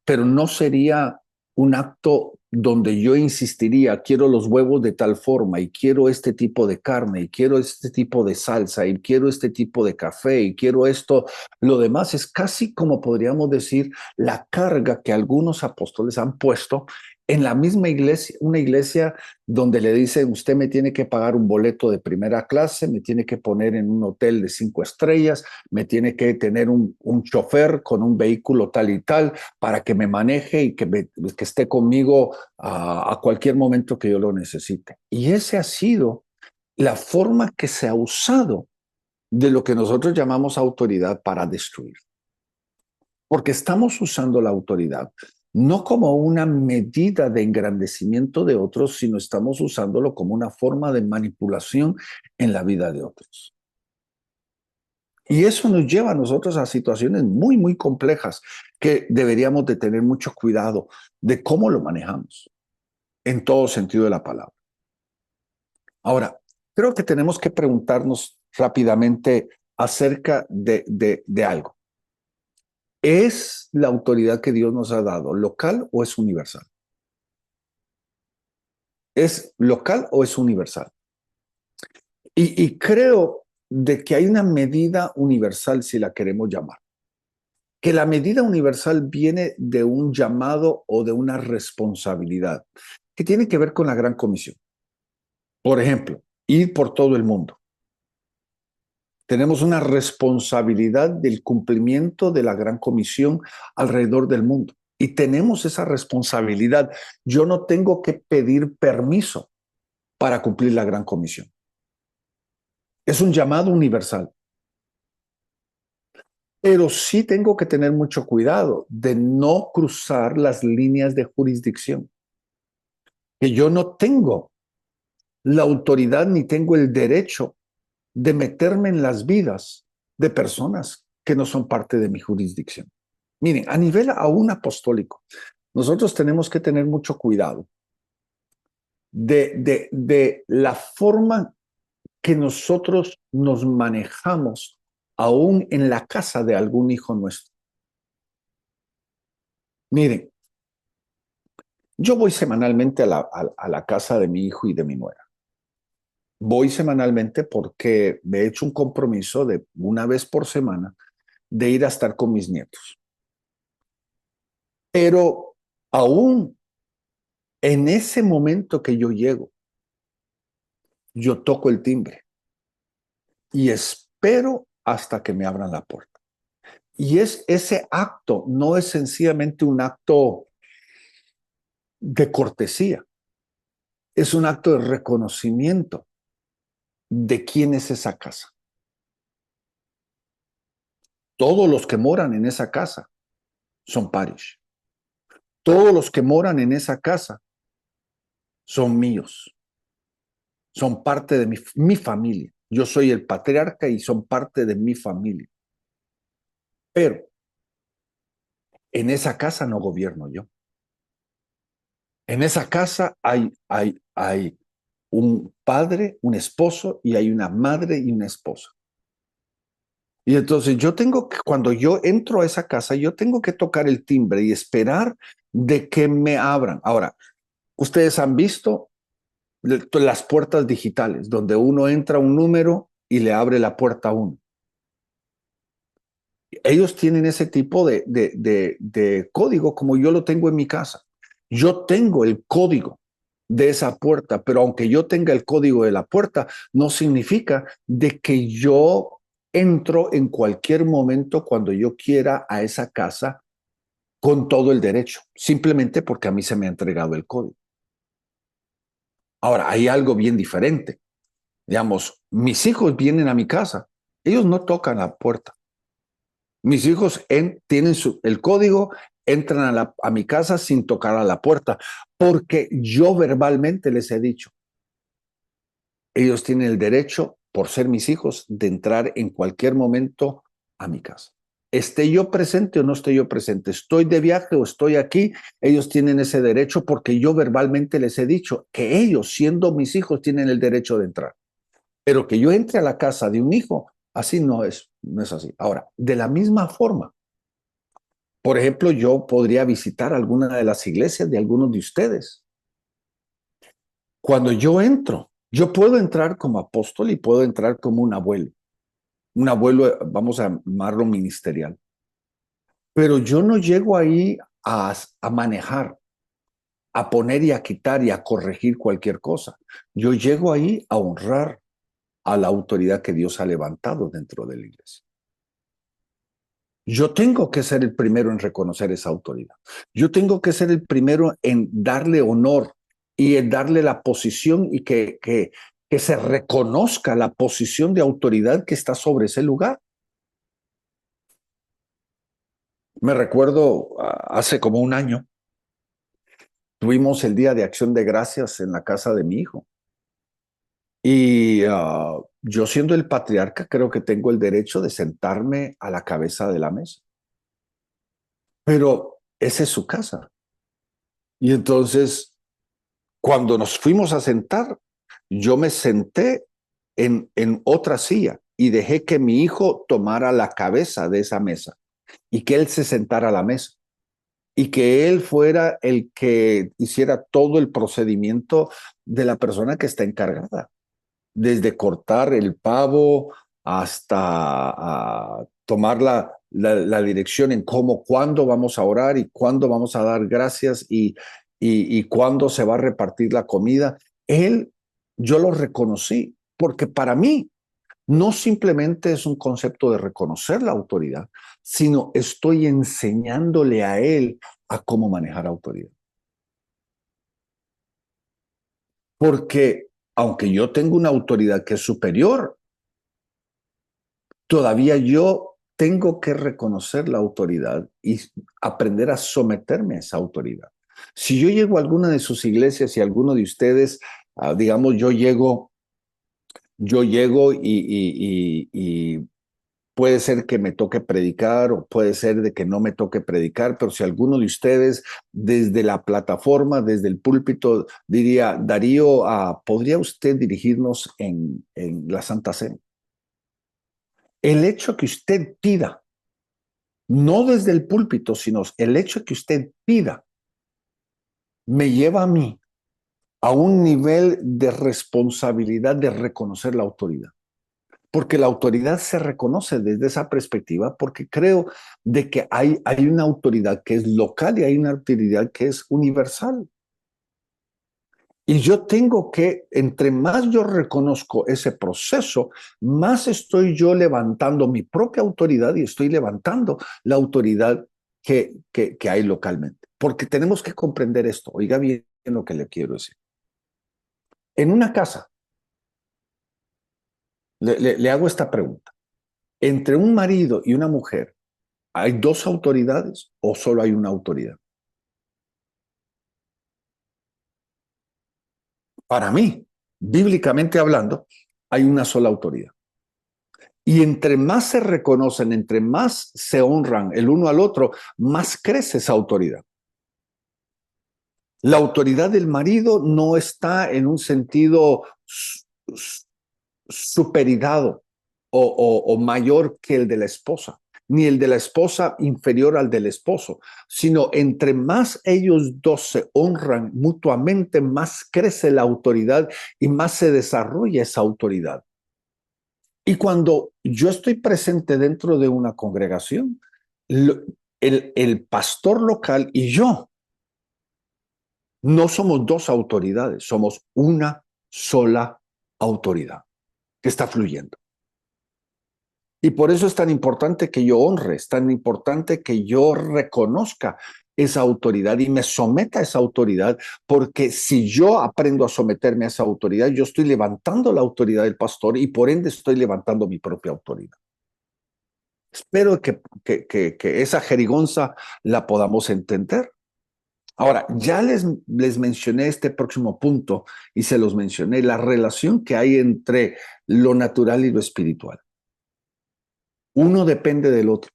pero no sería un acto donde yo insistiría, quiero los huevos de tal forma y quiero este tipo de carne y quiero este tipo de salsa y quiero este tipo de café y quiero esto. Lo demás es casi como podríamos decir la carga que algunos apóstoles han puesto en la misma iglesia, una iglesia donde le dicen, usted me tiene que pagar un boleto de primera clase, me tiene que poner en un hotel de 5 estrellas, me tiene que tener un chofer con un vehículo tal y tal para que me maneje y que esté conmigo a cualquier momento que yo lo necesite. Y esa ha sido la forma que se ha usado de lo que nosotros llamamos autoridad para destruir. Porque estamos usando la autoridad no como una medida de engrandecimiento de otros, sino estamos usándolo como una forma de manipulación en la vida de otros. Y eso nos lleva a nosotros a situaciones muy, muy complejas que deberíamos de tener mucho cuidado de cómo lo manejamos en todo sentido de la palabra. Ahora, creo que tenemos que preguntarnos rápidamente acerca de algo. ¿Es la autoridad que Dios nos ha dado local o es universal? ¿Es local o es universal? Y creo de que hay una medida universal, si la queremos llamar, que la medida universal viene de un llamado o de una responsabilidad que tiene que ver con la gran comisión. Por ejemplo, ir por todo el mundo. Tenemos una responsabilidad del cumplimiento de la gran comisión alrededor del mundo. Y tenemos esa responsabilidad. Yo no tengo que pedir permiso para cumplir la gran comisión. Es un llamado universal. Pero sí tengo que tener mucho cuidado de no cruzar las líneas de jurisdicción. Que yo no tengo la autoridad ni tengo el derecho de meterme en las vidas de personas que no son parte de mi jurisdicción. Miren, a nivel aún apostólico, nosotros tenemos que tener mucho cuidado de la forma que nosotros nos manejamos aún en la casa de algún hijo nuestro. Miren, yo voy semanalmente a la casa de mi hijo y de mi nuera. Voy semanalmente porque me he hecho un compromiso de una vez por semana de ir a estar con mis nietos. Pero aún en ese momento que yo llego, yo toco el timbre y espero hasta que me abran la puerta. Y ese acto no es sencillamente un acto de cortesía, es un acto de reconocimiento de quién es esa casa. Todos los que moran en esa casa son parish. Todos los que moran en esa casa son míos, son parte de mi familia. Yo soy el patriarca y son parte de mi familia. Pero en esa casa no gobierno yo. En esa casa hay un padre, un esposo, y hay una madre y una esposa. Y entonces yo tengo que, cuando yo entro a esa casa, yo tengo que tocar el timbre y esperar de que me abran. Ahora, ustedes han visto las puertas digitales, donde uno entra un número y le abre la puerta a uno. Ellos tienen ese tipo de código como yo lo tengo en mi casa. Yo tengo el código de esa puerta, pero aunque yo tenga el código de la puerta, no significa de que yo entro en cualquier momento cuando yo quiera a esa casa con todo el derecho, simplemente porque a mí se me ha entregado el código. Ahora, hay algo bien diferente. Digamos, mis hijos vienen a mi casa, ellos no tocan la puerta. Mis hijos tienen el código, entran a mi casa sin tocar a la puerta, porque yo verbalmente les he dicho, ellos tienen el derecho, por ser mis hijos, de entrar en cualquier momento a mi casa. Esté yo presente o no esté yo presente, estoy de viaje o estoy aquí, ellos tienen ese derecho porque yo verbalmente les he dicho que ellos, siendo mis hijos, tienen el derecho de entrar. Pero que yo entre a la casa de un hijo, así no es así. Ahora, de la misma forma, por ejemplo, yo podría visitar alguna de las iglesias de algunos de ustedes. Cuando yo entro, yo puedo entrar como apóstol y puedo entrar como un abuelo, vamos a llamarlo ministerial. Pero yo no llego ahí a manejar, a poner y a quitar y a corregir cualquier cosa. Yo llego ahí a honrar a la autoridad que Dios ha levantado dentro de la iglesia. Yo tengo que ser el primero en reconocer esa autoridad. Yo tengo que ser el primero en darle honor y en darle la posición y que se reconozca la posición de autoridad que está sobre ese lugar. Me recuerdo hace como un año, tuvimos el Día de Acción de Gracias en la casa de mi hijo. Y yo siendo el patriarca, creo que tengo el derecho de sentarme a la cabeza de la mesa. Pero esa es su casa. Y entonces, cuando nos fuimos a sentar, yo me senté en otra silla y dejé que mi hijo tomara la cabeza de esa mesa. y que él se sentara a la mesa y que él fuera el que hiciera todo el procedimiento de la persona que está encargada, desde cortar el pavo hasta tomar la dirección en cómo, cuándo vamos a orar y cuándo vamos a dar gracias y cuándo se va a repartir la comida. Yo lo reconocí, porque para mí no simplemente es un concepto de reconocer la autoridad, sino estoy enseñándole a él a cómo manejar autoridad. Porque aunque yo tengo una autoridad que es superior, todavía yo tengo que reconocer la autoridad y aprender a someterme a esa autoridad. Si yo llego a alguna de sus iglesias y alguno de ustedes, digamos, y puede ser que me toque predicar o puede ser de que no me toque predicar, pero si alguno de ustedes desde la plataforma, desde el púlpito, diría, Darío, ¿podría usted dirigirnos en la Santa Cena? El hecho que usted pida, no desde el púlpito, sino el hecho que usted pida, me lleva a mí a un nivel de responsabilidad de reconocer la autoridad. Porque la autoridad se reconoce desde esa perspectiva, porque creo de que hay una autoridad que es local y hay una autoridad que es universal. Y yo tengo que, entre más yo reconozco ese proceso, más estoy yo levantando mi propia autoridad y estoy levantando la autoridad que hay localmente. Porque tenemos que comprender esto. Oiga bien lo que le quiero decir. En una casa, le hago esta pregunta. Entre un marido y una mujer, ¿hay dos autoridades o solo hay una autoridad? Para mí, bíblicamente hablando, hay una sola autoridad. Y entre más se reconocen, entre más se honran el uno al otro, más crece esa autoridad. La autoridad del marido no está en un sentido superidado o mayor que el de la esposa, ni el de la esposa inferior al del esposo, sino entre más ellos dos se honran mutuamente, más crece la autoridad y más se desarrolla esa autoridad. Y cuando yo estoy presente dentro de una congregación, el pastor local y yo no somos dos autoridades, somos una sola autoridad que está fluyendo. Y por eso es tan importante que yo honre, es tan importante que yo reconozca esa autoridad y me someta a esa autoridad, porque si yo aprendo a someterme a esa autoridad, yo estoy levantando la autoridad del pastor y por ende estoy levantando mi propia autoridad. Espero que esa jerigonza la podamos entender. Ahora, ya les mencioné este próximo punto y se los mencioné, la relación que hay entre lo natural y lo espiritual. Uno depende del otro.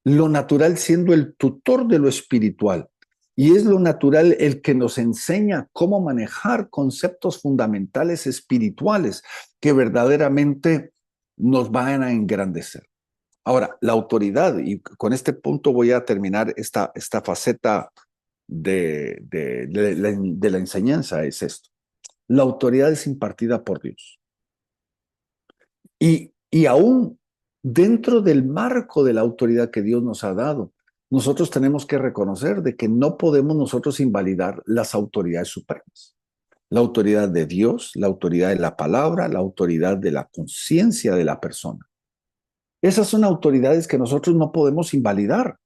Lo natural siendo el tutor de lo espiritual. Y es lo natural el que nos enseña cómo manejar conceptos fundamentales espirituales que verdaderamente nos van a engrandecer. Ahora, la autoridad, y con este punto voy a terminar esta faceta de la enseñanza, es esto. La autoridad es impartida por Dios. Y aún dentro del marco de la autoridad que Dios nos ha dado, nosotros tenemos que reconocer de que no podemos nosotros invalidar las autoridades supremas. La autoridad de Dios, la autoridad de la palabra, la autoridad de la conciencia de la persona. Esas son autoridades que nosotros no podemos invalidar.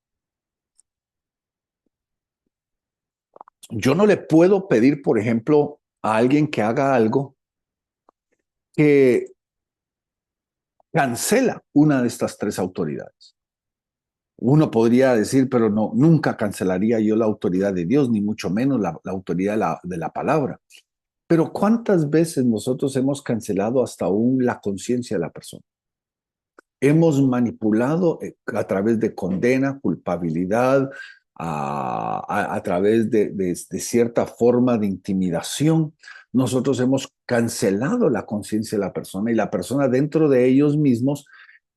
Yo no le puedo pedir, por ejemplo, a alguien que haga algo que cancela una de estas tres autoridades. Uno podría decir, pero no, nunca cancelaría yo la autoridad de Dios, ni mucho menos la autoridad de la palabra. Pero ¿cuántas veces nosotros hemos cancelado hasta aún la conciencia de la persona? Hemos manipulado a través de condena, culpabilidad, a través de cierta forma de intimidación. Nosotros hemos cancelado la conciencia de la persona y la persona dentro de ellos mismos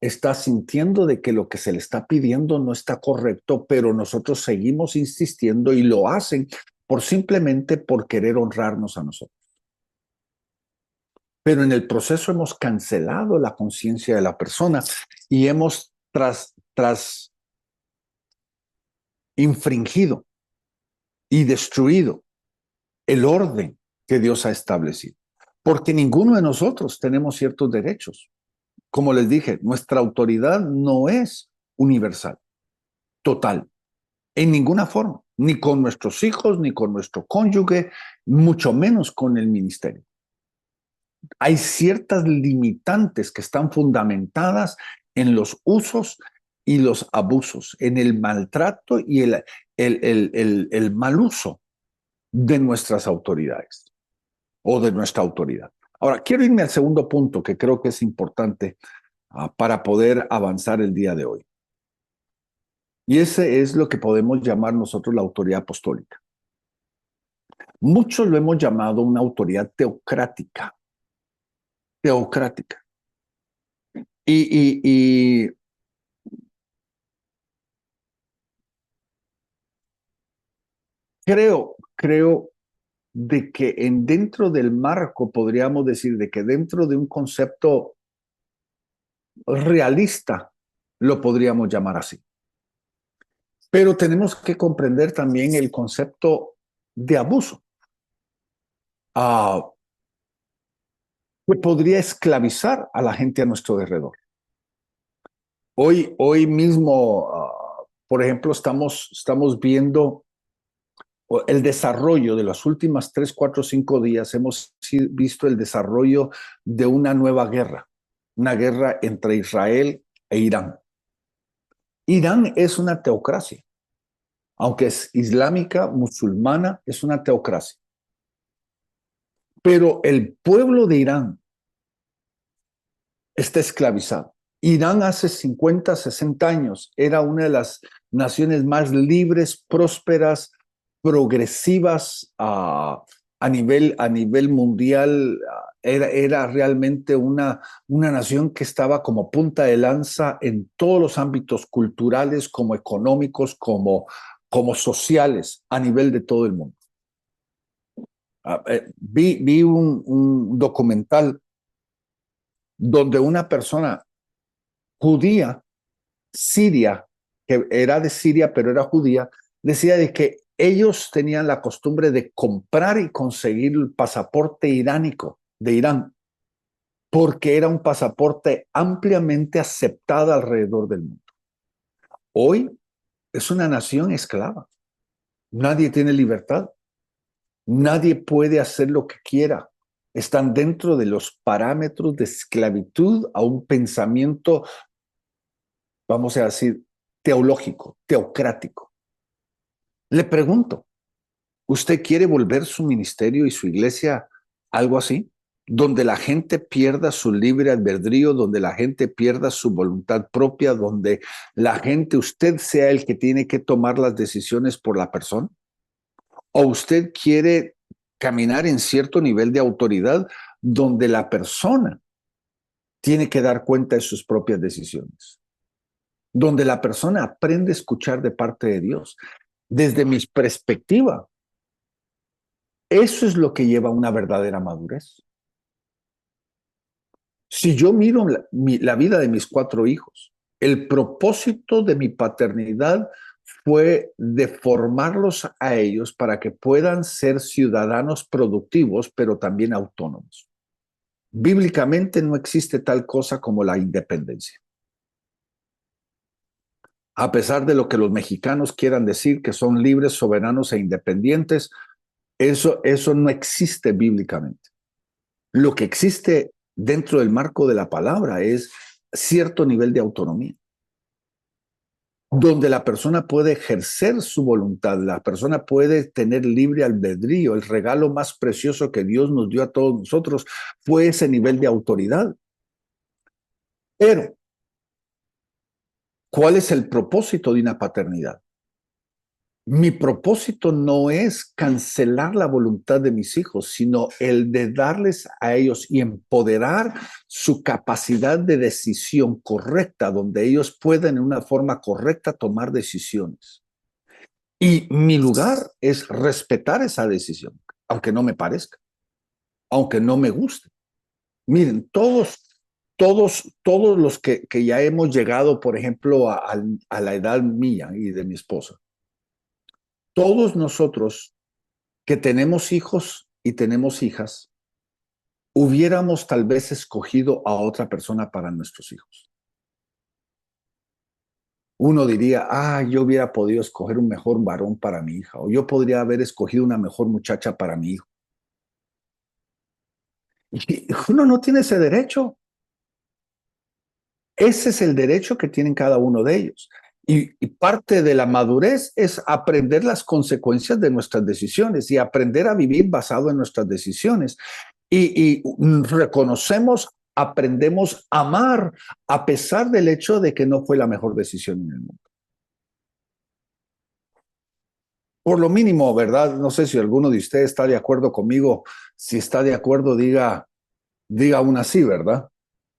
está sintiendo de que lo que se le está pidiendo no está correcto, pero nosotros seguimos insistiendo y lo hacen simplemente por querer honrarnos a nosotros. Pero en el proceso hemos cancelado la conciencia de la persona y hemos tras infringido y destruido el orden que Dios ha establecido. Porque ninguno de nosotros tenemos ciertos derechos. Como les dije, nuestra autoridad no es universal, total, en ninguna forma, ni con nuestros hijos, ni con nuestro cónyuge, mucho menos con el ministerio. Hay ciertas limitantes que están fundamentadas en los usos y los abusos, en el maltrato y el mal uso de nuestras autoridades o de nuestra autoridad. Ahora, quiero irme al segundo punto que creo que es importante para poder avanzar el día de hoy. Y ese es lo que podemos llamar nosotros la autoridad apostólica. Muchos lo hemos llamado una autoridad teocrática. Teocrática. Y creo de que dentro del marco, podríamos decir, de que dentro de un concepto realista, lo podríamos llamar así. Pero tenemos que comprender también el concepto de abuso, que podría esclavizar a la gente a nuestro alrededor. Hoy mismo, por ejemplo, estamos viendo el desarrollo de los últimos 3, 4, 5 días. Hemos visto el desarrollo de una guerra entre Israel e Irán. Irán es una teocracia, aunque es islámica, musulmana, es una teocracia. Pero el pueblo de Irán está esclavizado. Irán hace 50, 60 años era una de las naciones más libres, prósperas, progresivas a nivel mundial. Era realmente una nación que estaba como punta de lanza en todos los ámbitos culturales, como económicos, como sociales, a nivel de todo el mundo. Vi un documental donde una persona judía, siria, que era de Siria, pero era judía, decía de que ellos tenían la costumbre de comprar y conseguir el pasaporte iránico de Irán, porque era un pasaporte ampliamente aceptado alrededor del mundo. Hoy es una nación esclava. Nadie tiene libertad. Nadie puede hacer lo que quiera. Están dentro de los parámetros de esclavitud a un pensamiento, vamos a decir, teológico, teocrático. Le pregunto, ¿usted quiere volver su ministerio y su iglesia algo así? Donde la gente pierda su libre albedrío, donde la gente pierda su voluntad propia, donde la gente, usted sea el que tiene que tomar las decisiones por la persona. ¿O usted quiere caminar en cierto nivel de autoridad donde la persona tiene que dar cuenta de sus propias decisiones? Donde la persona aprende a escuchar de parte de Dios. Desde mi perspectiva, eso es lo que lleva a una verdadera madurez. Si yo miro la vida de mis 4 hijos, el propósito de mi paternidad fue de formarlos a ellos para que puedan ser ciudadanos productivos, pero también autónomos. Bíblicamente no existe tal cosa como la independencia. A pesar de lo que los mexicanos quieran decir, que son libres, soberanos e independientes, eso no existe bíblicamente. Lo que existe dentro del marco de la palabra es cierto nivel de autonomía, donde la persona puede ejercer su voluntad, la persona puede tener libre albedrío. El regalo más precioso que Dios nos dio a todos nosotros fue ese nivel de autoridad. Pero, ¿cuál es el propósito de una paternidad? Mi propósito no es cancelar la voluntad de mis hijos, sino el de darles a ellos y empoderar su capacidad de decisión correcta, donde ellos puedan en una forma correcta tomar decisiones. Y mi lugar es respetar esa decisión, aunque no me parezca, aunque no me guste. Miren, todos los que ya hemos llegado, por ejemplo, a la edad mía y de mi esposa, todos nosotros que tenemos hijos y tenemos hijas, hubiéramos tal vez escogido a otra persona para nuestros hijos. Uno diría, yo hubiera podido escoger un mejor varón para mi hija, o yo podría haber escogido una mejor muchacha para mi hijo. Y uno no tiene ese derecho. Ese es el derecho que tienen cada uno de ellos. Y parte de la madurez es aprender las consecuencias de nuestras decisiones y aprender a vivir basado en nuestras decisiones. Y reconocemos, aprendemos a amar a pesar del hecho de que no fue la mejor decisión en el mundo. Por lo mínimo, ¿verdad? No sé si alguno de ustedes está de acuerdo conmigo. Si está de acuerdo, diga aún así, ¿verdad?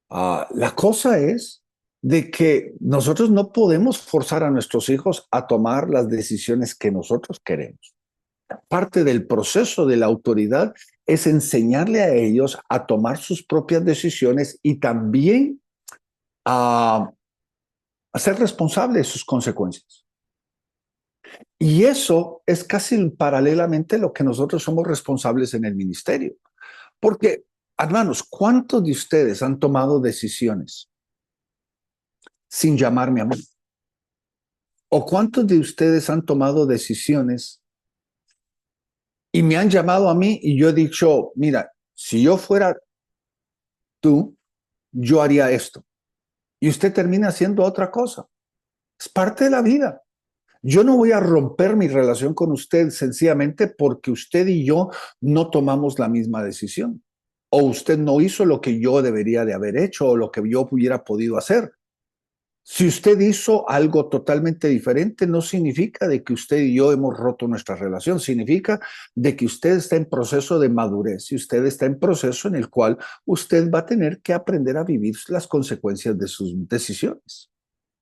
La cosa es de que nosotros no podemos forzar a nuestros hijos a tomar las decisiones que nosotros queremos. Parte del proceso de la autoridad es enseñarle a ellos a tomar sus propias decisiones y también a ser responsable de sus consecuencias. Y eso es casi paralelamente lo que nosotros somos responsables en el ministerio. Porque, hermanos, ¿cuántos de ustedes han tomado decisiones sin llamarme a mí? ¿O cuántos de ustedes han tomado decisiones y me han llamado a mí y yo he dicho, mira, si yo fuera tú, yo haría esto? Y usted termina haciendo otra cosa. Es parte de la vida. Yo no voy a romper mi relación con usted sencillamente porque usted y yo no tomamos la misma decisión. O usted no hizo lo que yo debería de haber hecho o lo que yo hubiera podido hacer. Si usted hizo algo totalmente diferente, no significa de que usted y yo hemos roto nuestra relación, significa de que usted está en proceso de madurez y usted está en proceso en el cual usted va a tener que aprender a vivir las consecuencias de sus decisiones.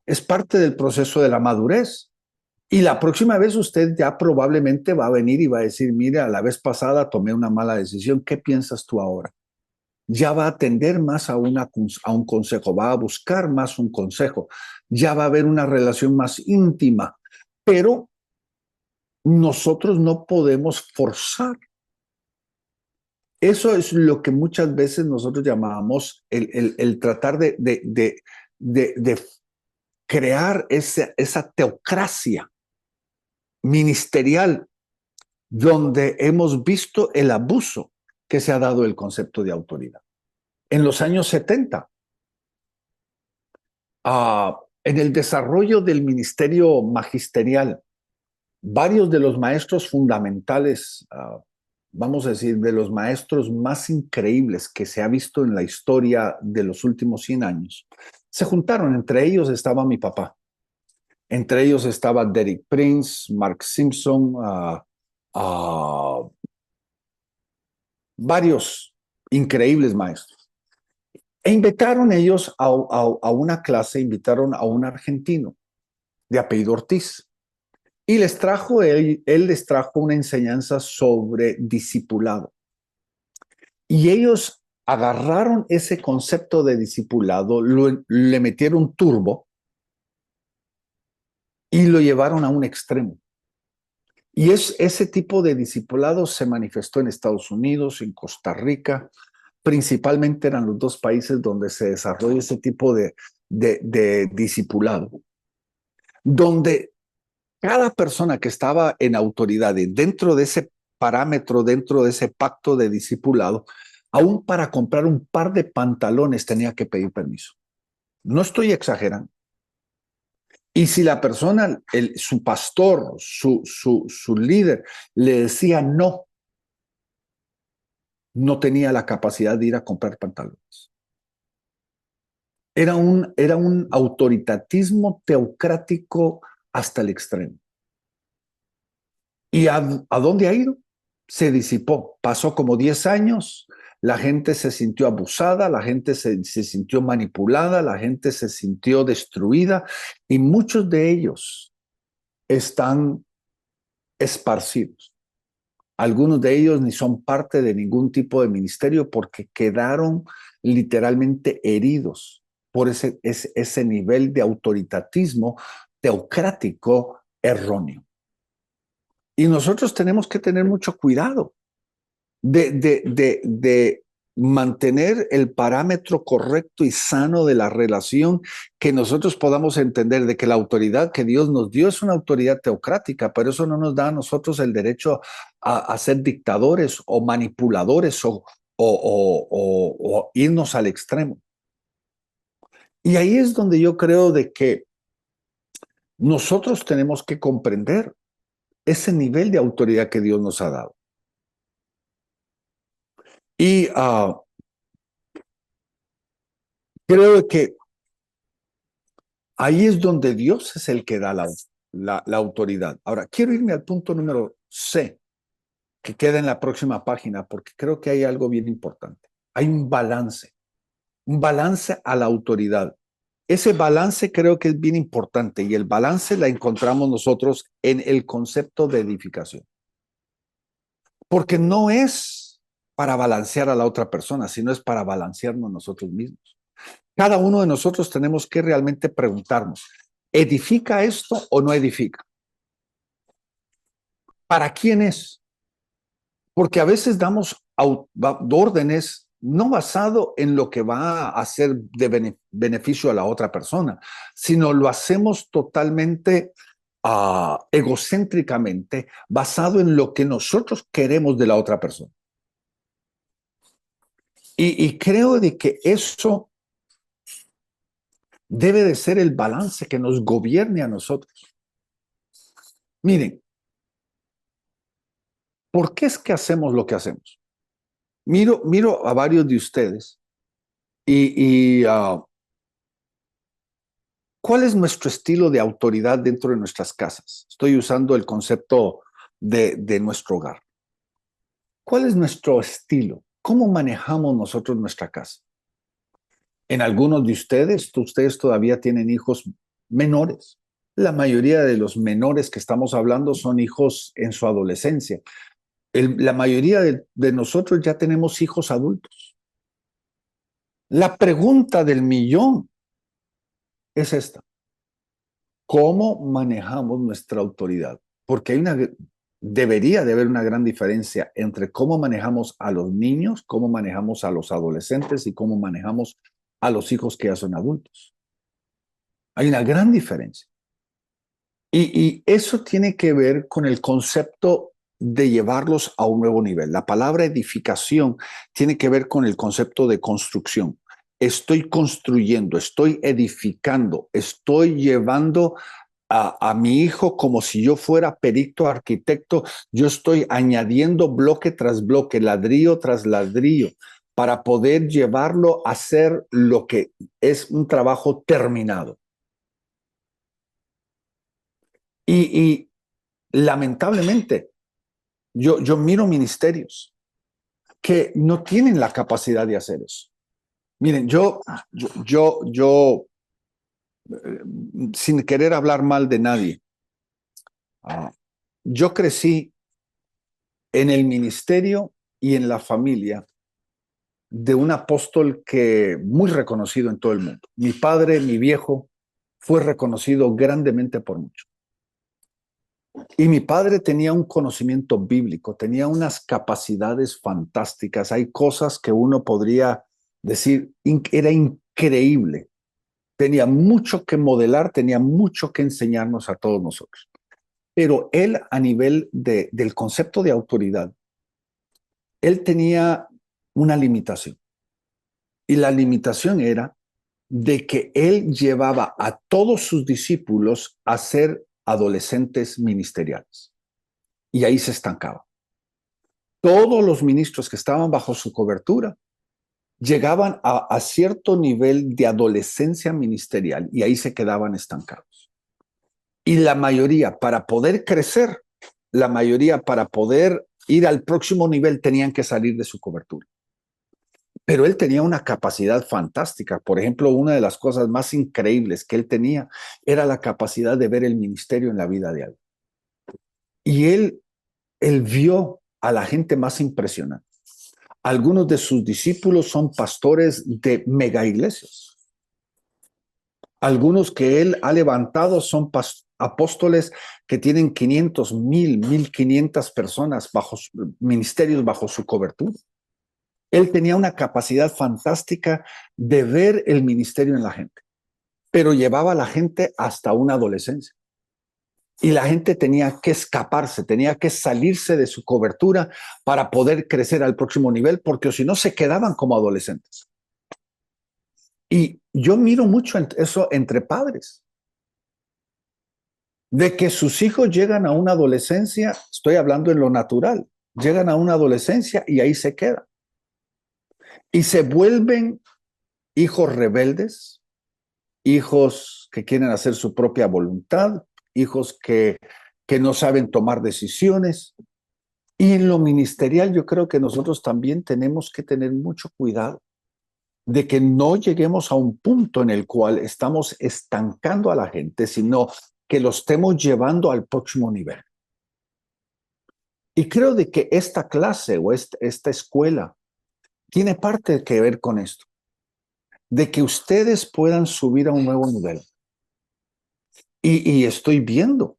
Es parte del proceso de la madurez. Y la próxima vez usted ya probablemente va a venir y va a decir, mira, la vez pasada tomé una mala decisión, ¿qué piensas tú ahora? Ya va a atender más a un consejo, va a buscar más un consejo, ya va a haber una relación más íntima, pero nosotros no podemos forzar. Eso es lo que muchas veces nosotros llamamos el tratar de crear esa teocracia ministerial donde hemos visto el abuso que se ha dado el concepto de autoridad. En los años 70, en el desarrollo del ministerio magisterial, varios de los maestros fundamentales, vamos a decir, de los maestros más increíbles que se ha visto en la historia de los últimos 100 años, se juntaron. Entre ellos estaba mi papá. Entre ellos estaba Derek Prince, Mark Simpson, varios increíbles maestros. E invitaron ellos a una clase, invitaron a un argentino de apellido Ortiz. Y él les trajo una enseñanza sobre discipulado. Y ellos agarraron ese concepto de discipulado, le metieron turbo y lo llevaron a un extremo. Y ese tipo de discipulado se manifestó en Estados Unidos, en Costa Rica. Principalmente eran los dos países donde se desarrolla ese tipo de discipulado, donde cada persona que estaba en autoridad dentro de ese parámetro, dentro de ese pacto de discipulado, aún para comprar un par de pantalones tenía que pedir permiso. No estoy exagerando. Y si la persona, su pastor, su líder, le decía no, no tenía la capacidad de ir a comprar pantalones. Era un autoritatismo teocrático hasta el extremo. ¿Y a dónde ha ido? Se disipó. Pasó como 10 años, la gente se sintió abusada, la gente se sintió manipulada, la gente se sintió destruida y muchos de ellos están esparcidos. Algunos de ellos ni son parte de ningún tipo de ministerio porque quedaron literalmente heridos por ese nivel de autoritatismo teocrático erróneo. Y nosotros tenemos que tener mucho cuidado de mantener el parámetro correcto y sano de la relación, que nosotros podamos entender de que la autoridad que Dios nos dio es una autoridad teocrática, pero eso no nos da a nosotros el derecho a ser dictadores o manipuladores o irnos al extremo. Y ahí es donde yo creo de que nosotros tenemos que comprender ese nivel de autoridad que Dios nos ha dado. Y creo que ahí es donde Dios es el que da la autoridad. Ahora, quiero irme al punto número C, que queda en la próxima página, porque creo que hay algo bien importante. Hay un balance a la autoridad. Ese balance creo que es bien importante y el balance la encontramos nosotros en el concepto de edificación. Porque no es para balancear a la otra persona, sino es para balancearnos nosotros mismos. Cada uno de nosotros tenemos que realmente preguntarnos, ¿edifica esto o no edifica? ¿Para quién es? Porque a veces damos órdenes no basado en lo que va a hacer de beneficio a la otra persona, sino lo hacemos totalmente egocéntricamente, basado en lo que nosotros queremos de la otra persona. Y creo de que eso debe de ser el balance que nos gobierne a nosotros. Miren, ¿por qué es que hacemos lo que hacemos? Miro a varios de ustedes ¿cuál es nuestro estilo de autoridad dentro de nuestras casas? Estoy usando el concepto de nuestro hogar. ¿Cuál es nuestro estilo? ¿Cómo manejamos nosotros nuestra casa? En algunos de ustedes todavía tienen hijos menores. La mayoría de los menores que estamos hablando son hijos en su adolescencia. La mayoría de nosotros ya tenemos hijos adultos. La pregunta del millón es esta. ¿Cómo manejamos nuestra autoridad? Porque debería de haber una gran diferencia entre cómo manejamos a los niños, cómo manejamos a los adolescentes y cómo manejamos a los hijos que ya son adultos. Hay una gran diferencia. Y eso tiene que ver con el concepto de llevarlos a un nuevo nivel. La palabra edificación tiene que ver con el concepto de construcción. Estoy construyendo, estoy edificando, estoy llevando a mi hijo como si yo fuera perito arquitecto. Yo estoy añadiendo bloque tras bloque, ladrillo tras ladrillo, para poder llevarlo a hacer lo que es un trabajo terminado. Y lamentablemente, yo miro ministerios que no tienen la capacidad de hacer eso. Miren, sin querer hablar mal de nadie, yo crecí en el ministerio y en la familia de un apóstol que muy reconocido en todo el mundo. Mi padre, mi viejo, fue reconocido grandemente por muchos. Y mi padre tenía un conocimiento bíblico, tenía unas capacidades fantásticas. Hay cosas que uno podría decir, era increíble. Tenía mucho que modelar, tenía mucho que enseñarnos a todos nosotros. Pero él, a nivel del concepto de autoridad, él tenía una limitación. Y la limitación era de que él llevaba a todos sus discípulos a ser adolescentes ministeriales. Y ahí se estancaba. Todos los ministros que estaban bajo su cobertura llegaban a cierto nivel de adolescencia ministerial y ahí se quedaban estancados. Y la mayoría, para poder crecer, la mayoría para poder ir al próximo nivel tenían que salir de su cobertura. Pero él tenía una capacidad fantástica. Por ejemplo, una de las cosas más increíbles que él tenía era la capacidad de ver el ministerio en la vida de alguien. Y él vio a la gente más impresionante. Algunos de sus discípulos son pastores de mega iglesias. Algunos que él ha levantado son apóstoles que tienen 500, 1,500 personas bajo ministerios bajo su cobertura. Él tenía una capacidad fantástica de ver el ministerio en la gente, pero llevaba a la gente hasta una adolescencia. Y la gente tenía que escaparse, tenía que salirse de su cobertura para poder crecer al próximo nivel, porque si no se quedaban como adolescentes. Y yo miro mucho eso entre padres, de que sus hijos llegan a una adolescencia, estoy hablando en lo natural, llegan a una adolescencia y ahí se quedan. Y se vuelven hijos rebeldes, hijos que quieren hacer su propia voluntad, hijos que no saben tomar decisiones. Y en lo ministerial yo creo que nosotros también tenemos que tener mucho cuidado de que no lleguemos a un punto en el cual estamos estancando a la gente, sino que lo estemos llevando al próximo nivel. Y creo de que esta clase o esta escuela tiene parte que ver con esto, de que ustedes puedan subir a un nuevo nivel. Y estoy viendo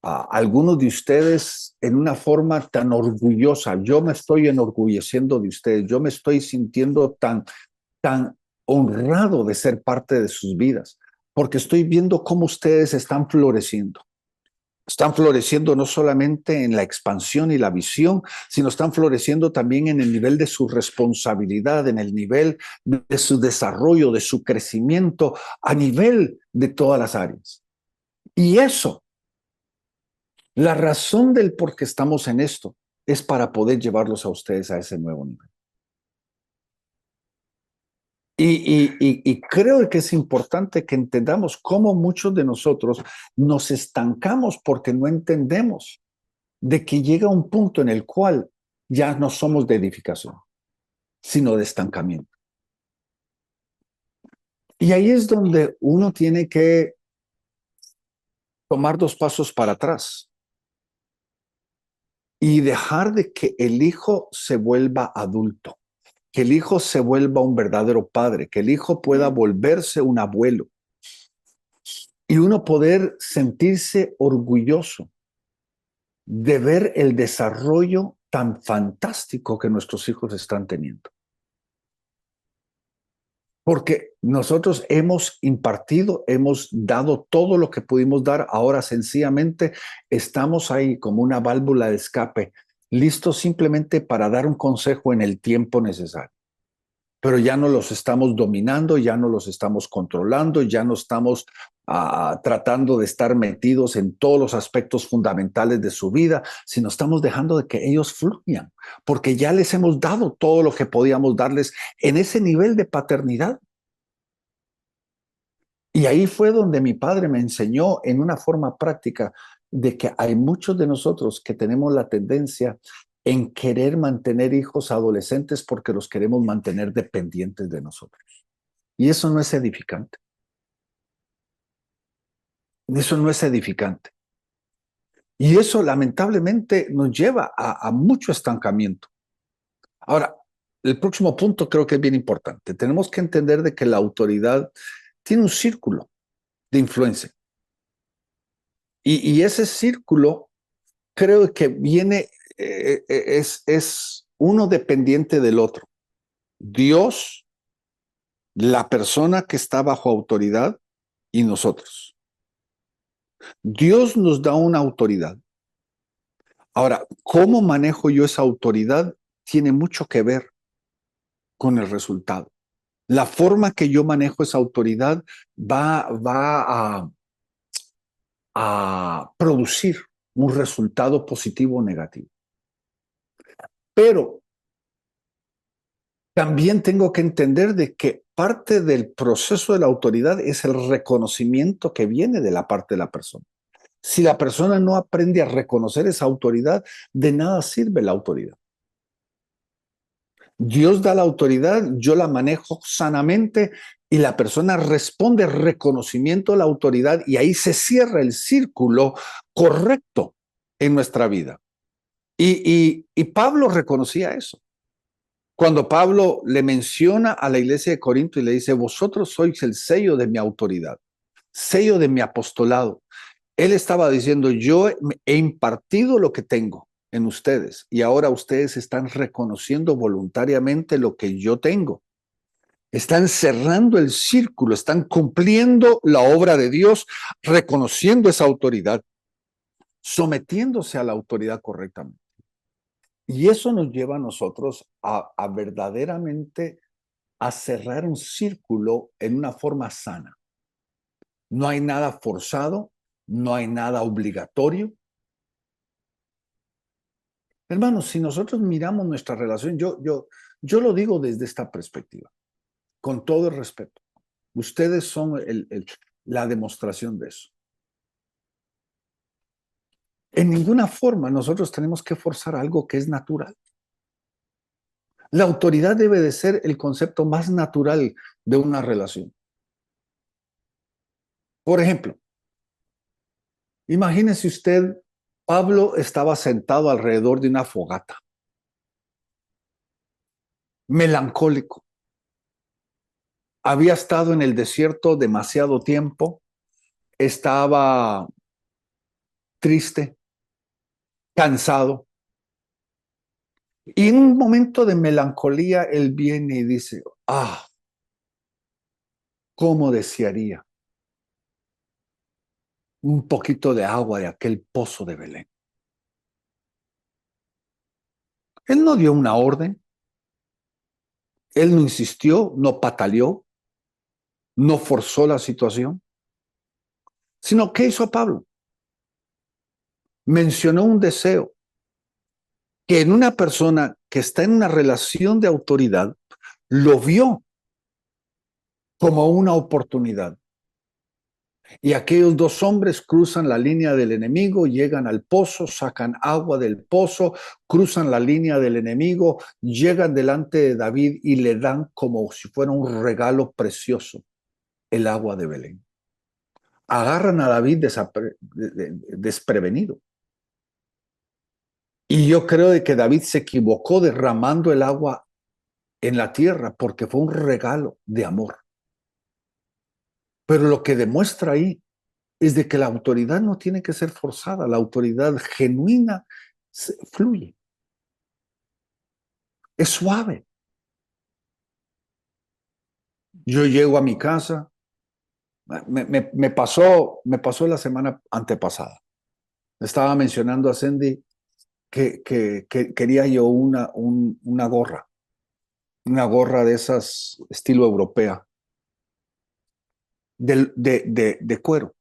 a algunos de ustedes en una forma tan orgullosa. Yo me estoy enorgulleciendo de ustedes. Yo me estoy sintiendo tan honrado de ser parte de sus vidas, porque estoy viendo cómo ustedes están floreciendo. Están floreciendo no solamente en la expansión y la visión, sino están floreciendo también en el nivel de su responsabilidad, en el nivel de su desarrollo, de su crecimiento, a nivel de todas las áreas. Y eso, la razón del por qué estamos en esto, es para poder llevarlos a ustedes a ese nuevo nivel. Y creo que es importante que entendamos cómo muchos de nosotros nos estancamos porque no entendemos de que llega un punto en el cual ya no somos de edificación, sino de estancamiento. Y ahí es donde uno tiene que tomar 2 pasos para atrás y dejar de que el hijo se vuelva adulto, que el hijo se vuelva un verdadero padre, que el hijo pueda volverse un abuelo y uno poder sentirse orgulloso de ver el desarrollo tan fantástico que nuestros hijos están teniendo. Porque nosotros hemos impartido, hemos dado todo lo que pudimos dar, ahora sencillamente estamos ahí como una válvula de escape, listos simplemente para dar un consejo en el tiempo necesario. Pero ya no los estamos dominando, ya no los estamos controlando, ya no estamos tratando de estar metidos en todos los aspectos fundamentales de su vida, sino estamos dejando de que ellos fluyan, porque ya les hemos dado todo lo que podíamos darles en ese nivel de paternidad. Y ahí fue donde mi padre me enseñó en una forma práctica de que hay muchos de nosotros que tenemos la tendencia en querer mantener hijos adolescentes porque los queremos mantener dependientes de nosotros. Y eso no es edificante. Eso no es edificante. Y eso lamentablemente nos lleva a mucho estancamiento. Ahora, el próximo punto creo que es bien importante. Tenemos que entender de que la autoridad tiene un círculo de influencia. Y ese círculo creo que viene, es uno dependiente del otro. Dios, la persona que está bajo autoridad y nosotros. Dios nos da una autoridad. Ahora, ¿cómo manejo yo esa autoridad? Tiene mucho que ver con el resultado. La forma que yo manejo esa autoridad va a producir un resultado positivo o negativo. Pero también tengo que entender de que parte del proceso de la autoridad es el reconocimiento que viene de la parte de la persona. Si la persona no aprende a reconocer esa autoridad, de nada sirve la autoridad. Dios da la autoridad, yo la manejo sanamente y la persona responde reconocimiento a la autoridad y ahí se cierra el círculo correcto en nuestra vida. Y Pablo reconocía eso. Cuando Pablo le menciona a la iglesia de Corinto y le dice, vosotros sois el sello de mi autoridad, sello de mi apostolado. Él estaba diciendo, yo he impartido lo que tengo en ustedes y ahora ustedes están reconociendo voluntariamente lo que yo tengo. Están cerrando el círculo, están cumpliendo la obra de Dios, reconociendo esa autoridad, sometiéndose a la autoridad correctamente. Y eso nos lleva a nosotros a verdaderamente a cerrar un círculo en una forma sana. No hay nada forzado, no hay nada obligatorio. Hermanos, si nosotros miramos nuestra relación, yo lo digo desde esta perspectiva, con todo el respeto. Ustedes son la demostración de eso. En ninguna forma nosotros tenemos que forzar algo que es natural. La autoridad debe de ser el concepto más natural de una relación. Por ejemplo, imagínese usted, Pablo estaba sentado alrededor de una fogata, melancólico. Había estado en el desierto demasiado tiempo, estaba triste, cansado. Y en un momento de melancolía, él viene y dice, cómo desearía un poquito de agua de aquel pozo de Belén. Él no dio una orden, él no insistió, no pataleó, no forzó la situación, sino ¿qué hizo Pablo? Mencionó un deseo que en una persona que está en una relación de autoridad, lo vio como una oportunidad. Y aquellos dos hombres cruzan la línea del enemigo, llegan al pozo, sacan agua del pozo, cruzan la línea del enemigo, llegan delante de David y le dan como si fuera un regalo precioso el agua de Belén. Agarran a David desprevenido. Y yo creo de que David se equivocó derramando el agua en la tierra porque fue un regalo de amor. Pero lo que demuestra ahí es de que la autoridad no tiene que ser forzada, la autoridad genuina fluye, es suave. Yo llego a mi casa, me pasó la semana antepasada. Estaba mencionando a Cindy que quería yo una gorra de esas estilo europea, de cuero.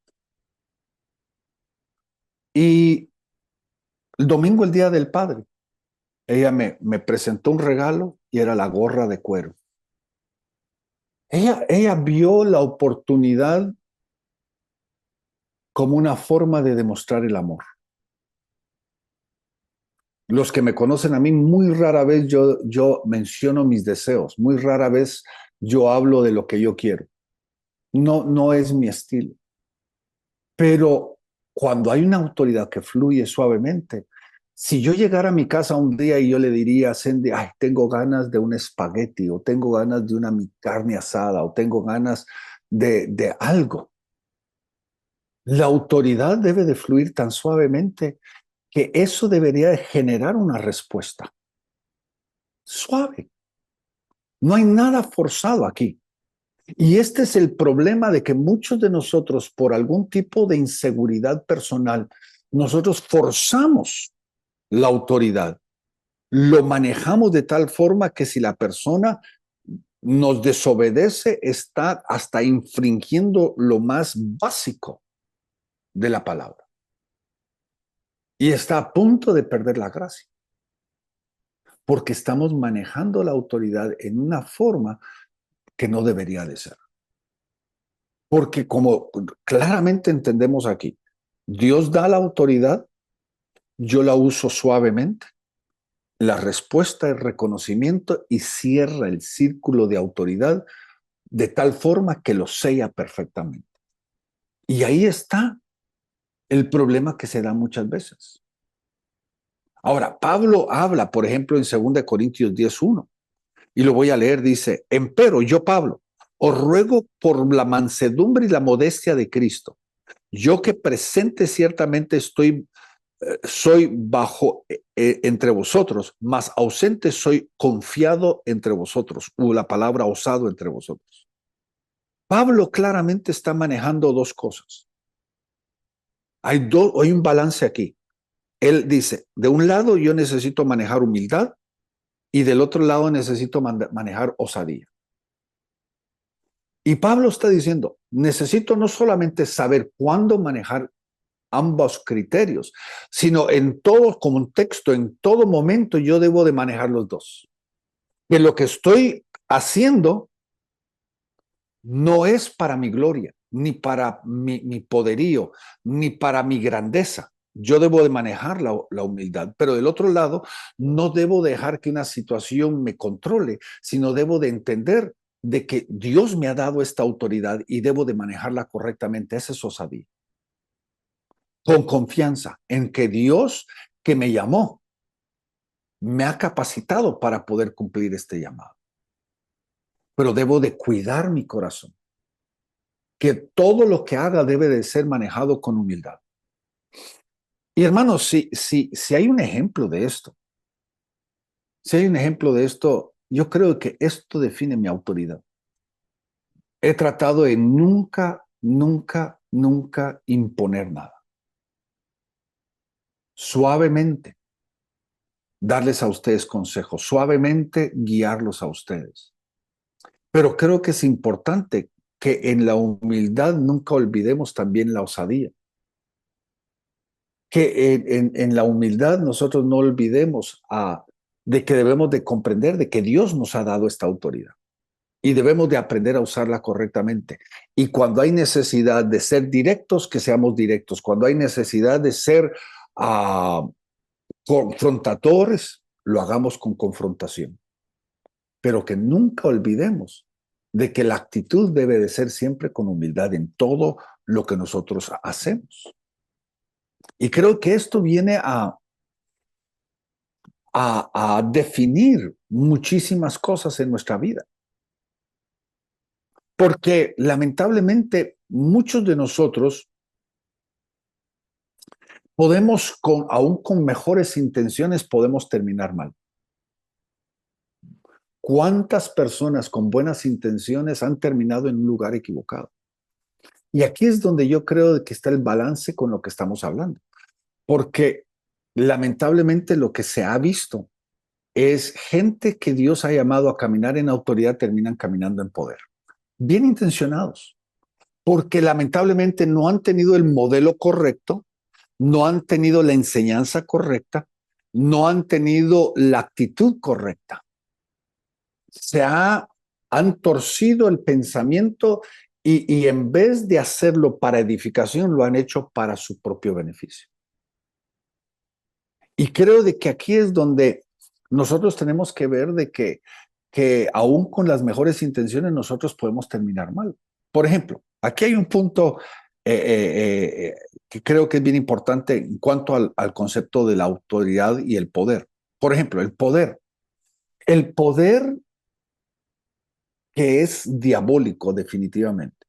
Y el domingo, el Día del Padre, ella me presentó un regalo y era la gorra de cuero. Ella vio la oportunidad como una forma de demostrar el amor. Los que me conocen a mí, muy rara vez yo menciono mis deseos, muy rara vez yo hablo de lo que yo quiero. No es mi estilo. Pero cuando hay una autoridad que fluye suavemente, si yo llegara a mi casa un día y yo le diría a Cindy, ay, tengo ganas de un espagueti, o tengo ganas de una carne asada, o tengo ganas de algo, la autoridad debe de fluir tan suavemente que eso debería de generar una respuesta suave. No hay nada forzado aquí. Y este es el problema de que muchos de nosotros, por algún tipo de inseguridad personal, nosotros forzamos la autoridad. Lo manejamos de tal forma que si la persona nos desobedece, está hasta infringiendo lo más básico de la palabra. Y está a punto de perder la gracia. Porque estamos manejando la autoridad en una forma que no debería de ser. Porque como claramente entendemos aquí, Dios da la autoridad, yo la uso suavemente. La respuesta es reconocimiento y cierra el círculo de autoridad de tal forma que lo sella perfectamente. Y ahí está el problema que se da muchas veces. Ahora, Pablo habla, por ejemplo, en 2 Corintios 10:1, y lo voy a leer, dice: empero yo, Pablo, os ruego por la mansedumbre y la modestia de Cristo, yo que presente ciertamente soy bajo entre vosotros, mas ausente soy confiado entre vosotros, o la palabra osado entre vosotros. Pablo claramente está manejando dos cosas. Hay un balance aquí. Él dice, de un lado yo necesito manejar humildad y del otro lado necesito manejar osadía. Y Pablo está diciendo, necesito no solamente saber cuándo manejar ambos criterios, sino en todo contexto, en todo momento yo debo de manejar los dos. Que lo que estoy haciendo no es para mi gloria, ni para mi poderío, ni para mi grandeza. Yo debo de manejar la humildad, pero del otro lado, no debo dejar que una situación me controle, sino debo de entender de que Dios me ha dado esta autoridad y debo de manejarla correctamente. Esa es osadía. Con confianza en que Dios que me llamó me ha capacitado para poder cumplir este llamado. Pero debo de cuidar mi corazón, que todo lo que haga debe de ser manejado con humildad. Y hermanos, si hay un ejemplo de esto, yo creo que esto define mi autoridad. He tratado de nunca, nunca, nunca imponer nada. Suavemente darles a ustedes consejos, suavemente guiarlos a ustedes. Pero creo que es importante que en la humildad nunca olvidemos también la osadía. Que en la humildad nosotros no olvidemos de que debemos de comprender de que Dios nos ha dado esta autoridad y debemos de aprender a usarla correctamente. Y cuando hay necesidad de ser directos, que seamos directos. Cuando hay necesidad de ser confrontadores, lo hagamos con confrontación. Pero que nunca olvidemos de que la actitud debe de ser siempre con humildad en todo lo que nosotros hacemos. Y creo que esto viene a definir muchísimas cosas en nuestra vida. Porque lamentablemente muchos de nosotros podemos, aún con mejores intenciones, podemos terminar mal. ¿Cuántas personas con buenas intenciones han terminado en un lugar equivocado? Y aquí es donde yo creo que está el balance con lo que estamos hablando. Porque lamentablemente lo que se ha visto es gente que Dios ha llamado a caminar en autoridad, terminan caminando en poder. Bien intencionados, porque lamentablemente no han tenido el modelo correcto, no han tenido la enseñanza correcta, no han tenido la actitud correcta. Han torcido el pensamiento y en vez de hacerlo para edificación, lo han hecho para su propio beneficio. Y creo de que aquí es donde nosotros tenemos que ver de que aún con las mejores intenciones nosotros podemos terminar mal. Por ejemplo, aquí hay un punto que creo que es bien importante en cuanto al concepto de la autoridad y el poder. Por ejemplo, el poder. El poder que es diabólico definitivamente,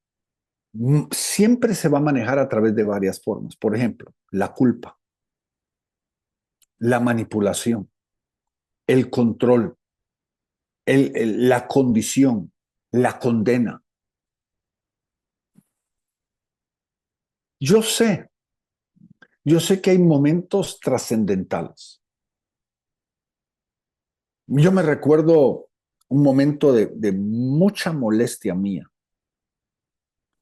siempre se va a manejar a través de varias formas. Por ejemplo, la culpa, la manipulación, el control, la condición, la condena. Yo sé, yo sé que hay momentos trascendentales. Yo me recuerdo un momento de mucha molestia mía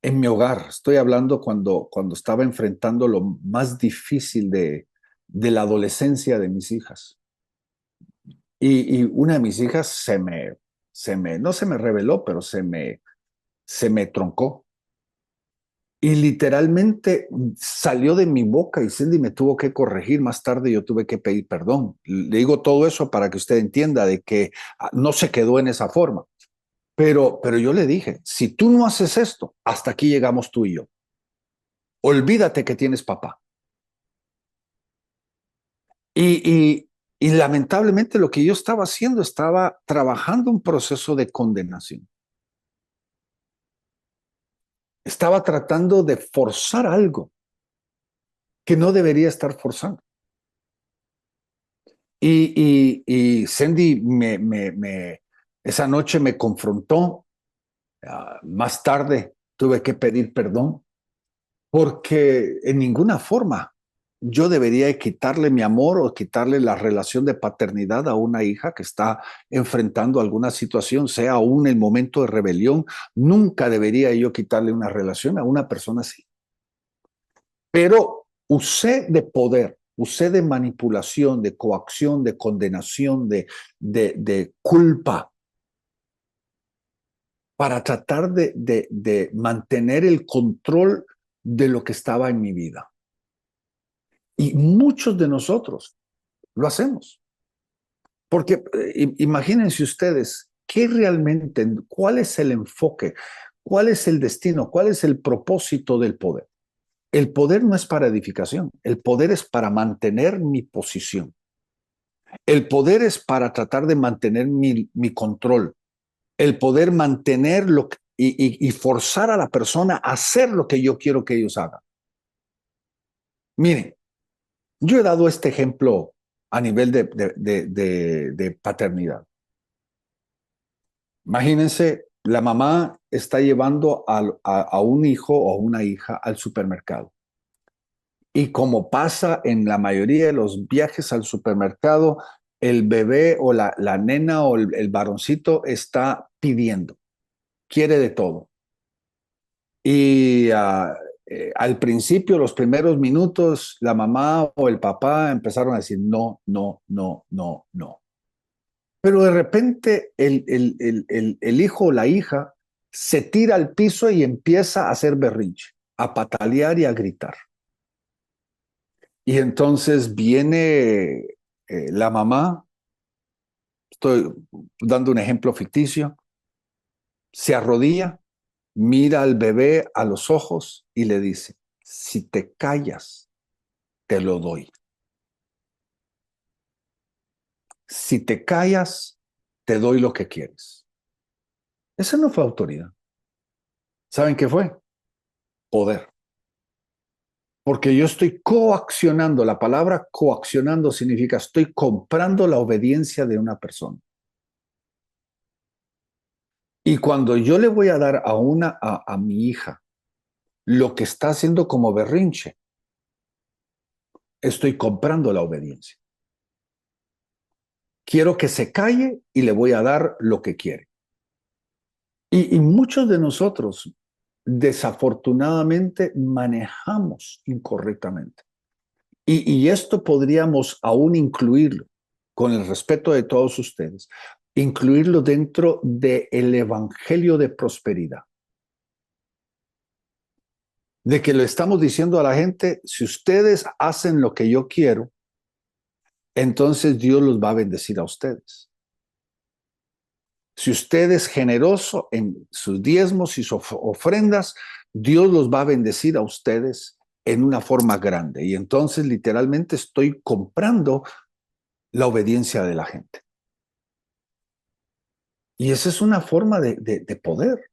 en mi hogar. Estoy hablando cuando estaba enfrentando lo más difícil de la adolescencia de mis hijas. Y una de mis hijas no se me reveló, pero se me troncó. Y literalmente salió de mi boca y Cindy me tuvo que corregir. Más tarde yo tuve que pedir perdón. Le digo todo eso para que usted entienda de que no se quedó en esa forma. Pero yo le dije, si tú no haces esto, hasta aquí llegamos tú y yo. Olvídate que tienes papá. Y lamentablemente lo que yo estaba haciendo, estaba trabajando un proceso de condenación. Estaba tratando de forzar algo que no debería estar forzando. Y Sandy esa noche me confrontó. Más tarde tuve que pedir perdón porque en ninguna forma yo debería quitarle mi amor o quitarle la relación de paternidad a una hija que está enfrentando alguna situación, sea aún el momento de rebelión. Nunca debería yo quitarle una relación a una persona así. Pero usé de poder, usé de manipulación, de coacción, de condenación, de culpa para tratar de mantener el control de lo que estaba en mi vida. Y muchos de nosotros lo hacemos. Porque imagínense ustedes, ¿qué realmente, cuál es el enfoque, cuál es el destino, cuál es el propósito del poder? El poder no es para edificación, el poder es para mantener mi posición. El poder es para tratar de mantener mi control. El poder mantenerlo y forzar a la persona a hacer lo que yo quiero que ellos hagan. Miren, yo he dado este ejemplo a nivel de paternidad. Imagínense, la mamá está llevando a un hijo o una hija al supermercado. Y como pasa en la mayoría de los viajes al supermercado, el bebé o la nena o el varoncito está pidiendo, quiere de todo. Y al principio, los primeros minutos, la mamá o el papá empezaron a decir no, no, no, no, no. Pero de repente el hijo o la hija se tira al piso y empieza a hacer berrinche, a patalear y a gritar. Y entonces viene la mamá, estoy dando un ejemplo ficticio, se arrodilla, mira al bebé a los ojos y le dice, si te callas, te lo doy. Si te callas, te doy lo que quieres. Esa no fue autoridad. ¿Saben qué fue? Poder. Porque yo estoy coaccionando. La palabra coaccionando significa estoy comprando la obediencia de una persona. Y cuando yo le voy a dar a mi hija lo que está haciendo como berrinche, estoy comprando la obediencia. Quiero que se calle y le voy a dar lo que quiere. Y muchos de nosotros, desafortunadamente, manejamos incorrectamente. Y esto podríamos aún incluirlo, con el respeto de todos ustedes, incluirlo dentro del evangelio de prosperidad. De que le estamos diciendo a la gente, si ustedes hacen lo que yo quiero, entonces Dios los va a bendecir a ustedes. Si usted es generoso en sus diezmos y sus ofrendas, Dios los va a bendecir a ustedes en una forma grande. Y entonces literalmente estoy comprando la obediencia de la gente. Y esa es una forma de poder.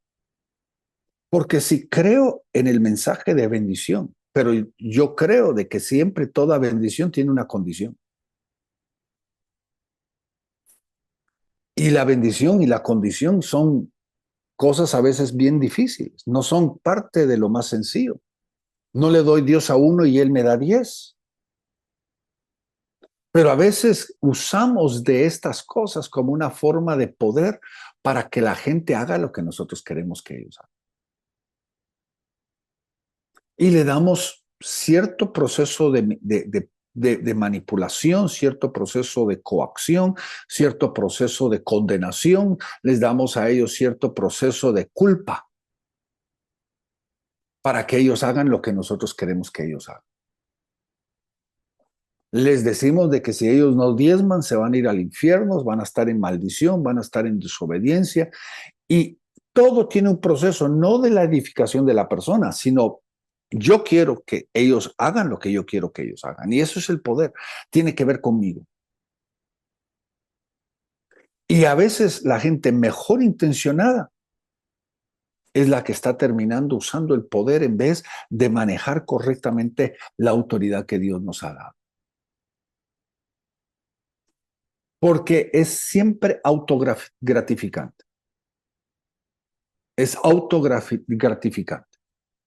Porque si creo en el mensaje de bendición, pero yo creo de que siempre toda bendición tiene una condición. Y la bendición y la condición son cosas a veces bien difíciles, no son parte de lo más sencillo. No le doy Dios a uno y Él me da 10. Pero a veces usamos de estas cosas como una forma de poder para que la gente haga lo que nosotros queremos que ellos hagan. Y le damos cierto proceso de manipulación, cierto proceso de coacción, cierto proceso de condenación, les damos a ellos cierto proceso de culpa. para que ellos hagan lo que nosotros queremos que ellos hagan. Les decimos de que si ellos no diezman, se van a ir al infierno, van a estar en maldición, van a estar en desobediencia. Y todo tiene un proceso, no de la edificación de la persona, sino yo quiero que ellos hagan lo que yo quiero que ellos hagan. Y eso es el poder. Tiene que ver conmigo. Y a veces la gente mejor intencionada es la que está terminando usando el poder en vez de manejar correctamente la autoridad que Dios nos ha dado. Porque es siempre autogratificante. Es autogratificante.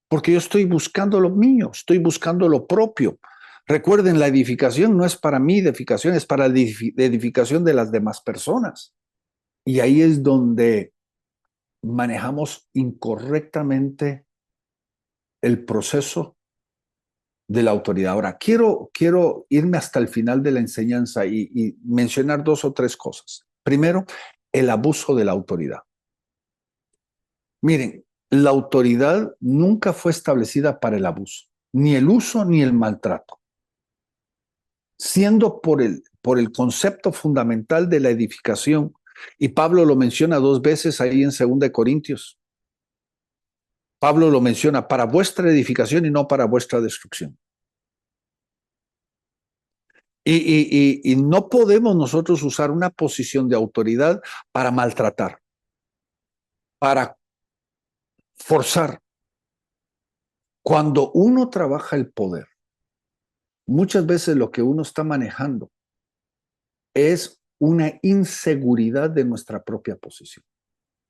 Porque yo estoy buscando lo mío, estoy buscando lo propio. Recuerden, la edificación no es para mi edificación, es para la edificación de las demás personas. Y ahí es donde manejamos incorrectamente el proceso de la autoridad. Ahora, quiero irme hasta el final de la enseñanza y mencionar 2 o 3 cosas. Primero, el abuso de la autoridad. Miren, la autoridad nunca fue establecida para el abuso, ni el uso ni el maltrato, siendo por el concepto fundamental de la edificación. Y Pablo lo menciona 2 veces ahí en 2 Corintios. Pablo lo menciona para vuestra edificación y no para vuestra destrucción. Y no podemos nosotros usar una posición de autoridad para maltratar, para forzar. Cuando uno trabaja el poder, muchas veces lo que uno está manejando es una inseguridad de nuestra propia posición,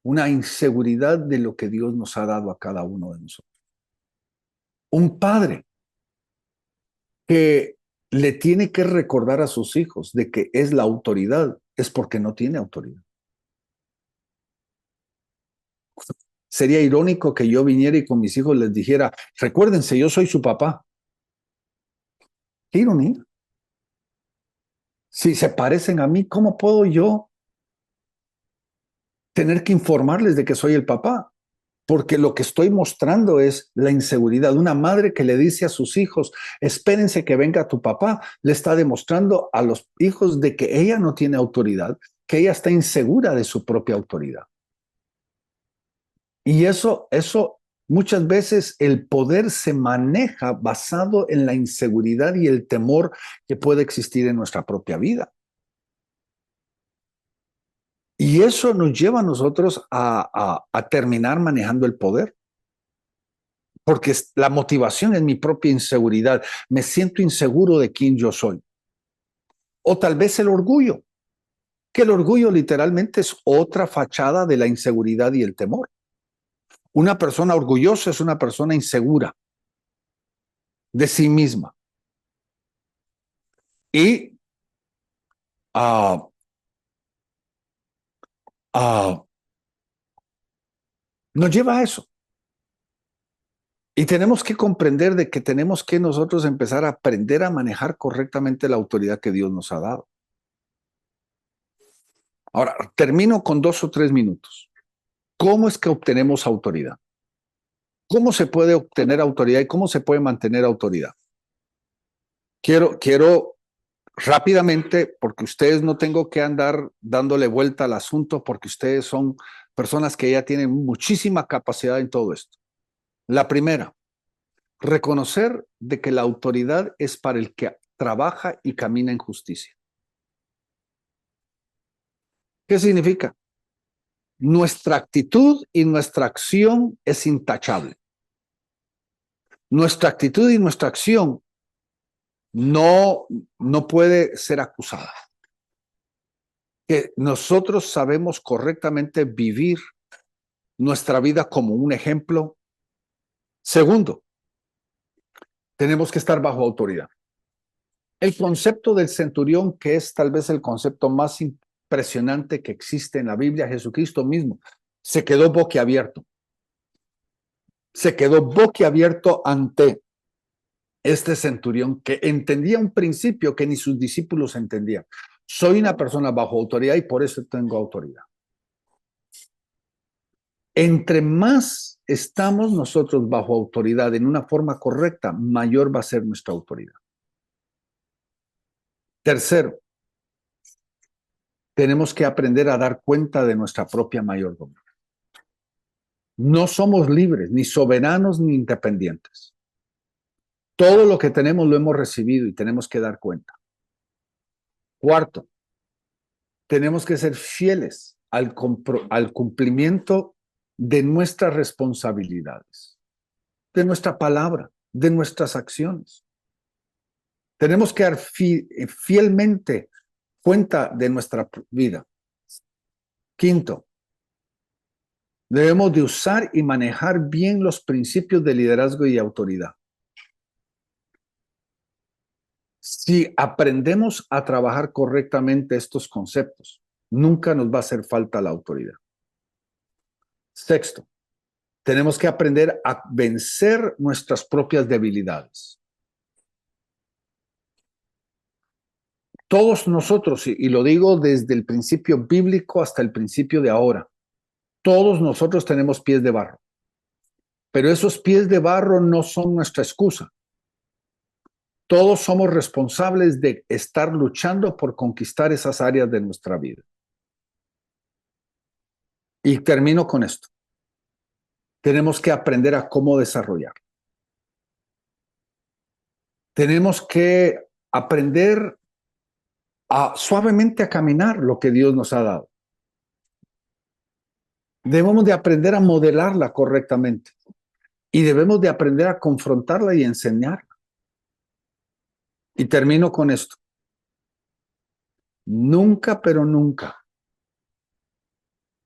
una inseguridad de lo que Dios nos ha dado a cada uno de nosotros. Un padre que le tiene que recordar a sus hijos de que es la autoridad, es porque no tiene autoridad. Sería irónico que yo viniera y con mis hijos les dijera, recuérdense, yo soy su papá. Qué ironía. Si se parecen a mí, ¿cómo puedo yo tener que informarles de que soy el papá? Porque lo que estoy mostrando es la inseguridad. Una madre que le dice a sus hijos, espérense que venga tu papá, le está demostrando a los hijos de que ella no tiene autoridad, que ella está insegura de su propia autoridad. Y eso muchas veces el poder se maneja basado en la inseguridad y el temor que puede existir en nuestra propia vida. Y eso nos lleva a nosotros a terminar manejando el poder. Porque la motivación es mi propia inseguridad. Me siento inseguro de quién yo soy. O tal vez el orgullo, que el orgullo literalmente es otra fachada de la inseguridad y el temor. Una persona orgullosa es una persona insegura de sí misma. Y nos lleva a eso. Y tenemos que comprender de que tenemos que nosotros empezar a aprender a manejar correctamente la autoridad que Dios nos ha dado. Ahora, termino con 2 o 3 minutos. ¿Cómo es que obtenemos autoridad? ¿Cómo se puede obtener autoridad y cómo se puede mantener autoridad? Quiero rápidamente, porque ustedes no tengo que andar dándole vuelta al asunto, porque ustedes son personas que ya tienen muchísima capacidad en todo esto. La primera, reconocer de que la autoridad es para el que trabaja y camina en justicia. ¿Qué significa? Nuestra actitud y nuestra acción es intachable. Nuestra actitud y nuestra acción no puede ser acusada. Que nosotros sabemos correctamente vivir nuestra vida como un ejemplo. Segundo, tenemos que estar bajo autoridad. El concepto del centurión, que es tal vez el concepto más impresionante que existe en la Biblia, Jesucristo mismo, se quedó boquiabierto. Se quedó boquiabierto ante este centurión que entendía un principio que ni sus discípulos entendían. Soy una persona bajo autoridad y por eso tengo autoridad. Entre más estamos nosotros bajo autoridad en una forma correcta, mayor va a ser nuestra autoridad. Tercero, tenemos que aprender a dar cuenta de nuestra propia mayordomía. No somos libres, ni soberanos, ni independientes. Todo lo que tenemos lo hemos recibido y tenemos que dar cuenta. Cuarto, tenemos que ser fieles al cumplimiento de nuestras responsabilidades, de nuestra palabra, de nuestras acciones. Tenemos que dar fielmente cuenta de nuestra vida. Quinto, debemos de usar y manejar bien los principios de liderazgo y autoridad. Si aprendemos a trabajar correctamente estos conceptos, nunca nos va a hacer falta la autoridad. Sexto, tenemos que aprender a vencer nuestras propias debilidades. Todos nosotros, y lo digo desde el principio bíblico hasta el principio de ahora, todos nosotros tenemos pies de barro, pero esos pies de barro no son nuestra excusa. Todos somos responsables de estar luchando por conquistar esas áreas de nuestra vida. Y termino con esto. Tenemos que aprender a cómo desarrollar. Tenemos que aprender suavemente a caminar lo que Dios nos ha dado. Debemos de aprender a modelarla correctamente y debemos de aprender a confrontarla y enseñarla. Y termino con esto. Nunca, pero nunca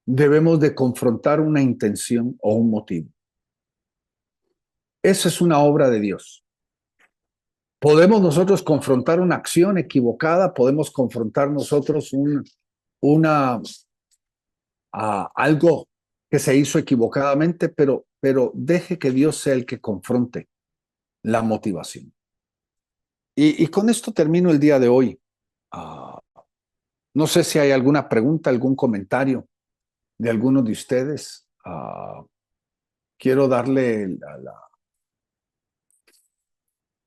debemos de confrontar una intención o un motivo. Esa es una obra de Dios. Podemos nosotros confrontar una acción equivocada, podemos confrontar nosotros algo que se hizo equivocadamente, pero deje que Dios sea el que confronte la motivación. Y con esto termino el día de hoy. No sé si hay alguna pregunta, algún comentario de alguno de ustedes. Quiero darle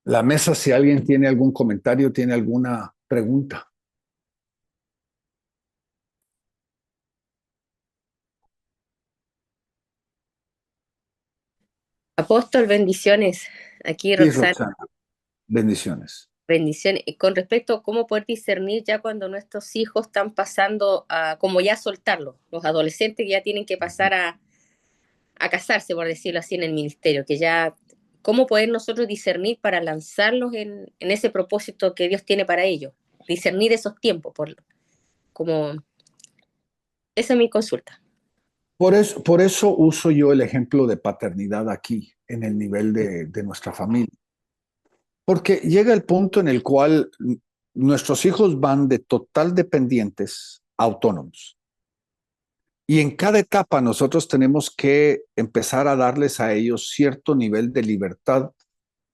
la mesa si alguien tiene algún comentario, tiene alguna pregunta. Apóstol, bendiciones. Aquí Sí, Roxana, Roxana, bendiciones. bendiciones. Y con respecto a cómo poder discernir ya cuando nuestros hijos están pasando a, como ya soltarlos, los adolescentes que ya tienen que pasar a casarse, por decirlo así, en el ministerio, que ya, cómo poder nosotros discernir para lanzarlos en ese propósito que Dios tiene para ellos. Discernir esos tiempos, como, esa es mi consulta. Por eso uso yo el ejemplo de paternidad aquí, en el nivel de nuestra familia. Porque llega el punto en el cual nuestros hijos van de total dependientes a autónomos. Y en cada etapa nosotros tenemos que empezar a darles a ellos cierto nivel de libertad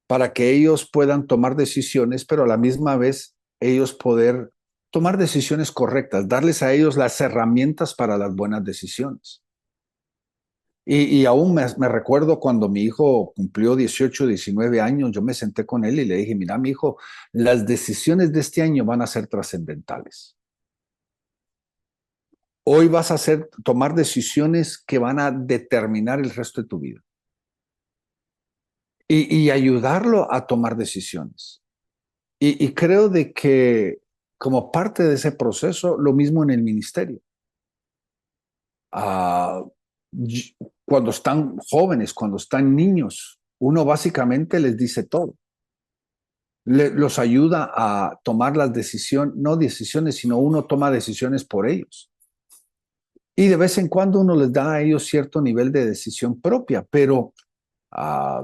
para que ellos puedan tomar decisiones, pero a la misma vez ellos poder tomar decisiones correctas, darles a ellos las herramientas para las buenas decisiones. Y aún me recuerdo cuando mi hijo cumplió 18, 19 años, yo me senté con él y le dije, mira, mi hijo, las decisiones de este año van a ser trascendentales. Hoy vas a tomar decisiones que van a determinar el resto de tu vida. Y ayudarlo a tomar decisiones. Y creo de que como parte de ese proceso, lo mismo en el ministerio. Cuando están jóvenes, cuando están niños, uno básicamente les dice todo. Los ayuda a tomar las decisiones, no decisiones, sino uno toma decisiones por ellos. Y de vez en cuando uno les da a ellos cierto nivel de decisión propia, pero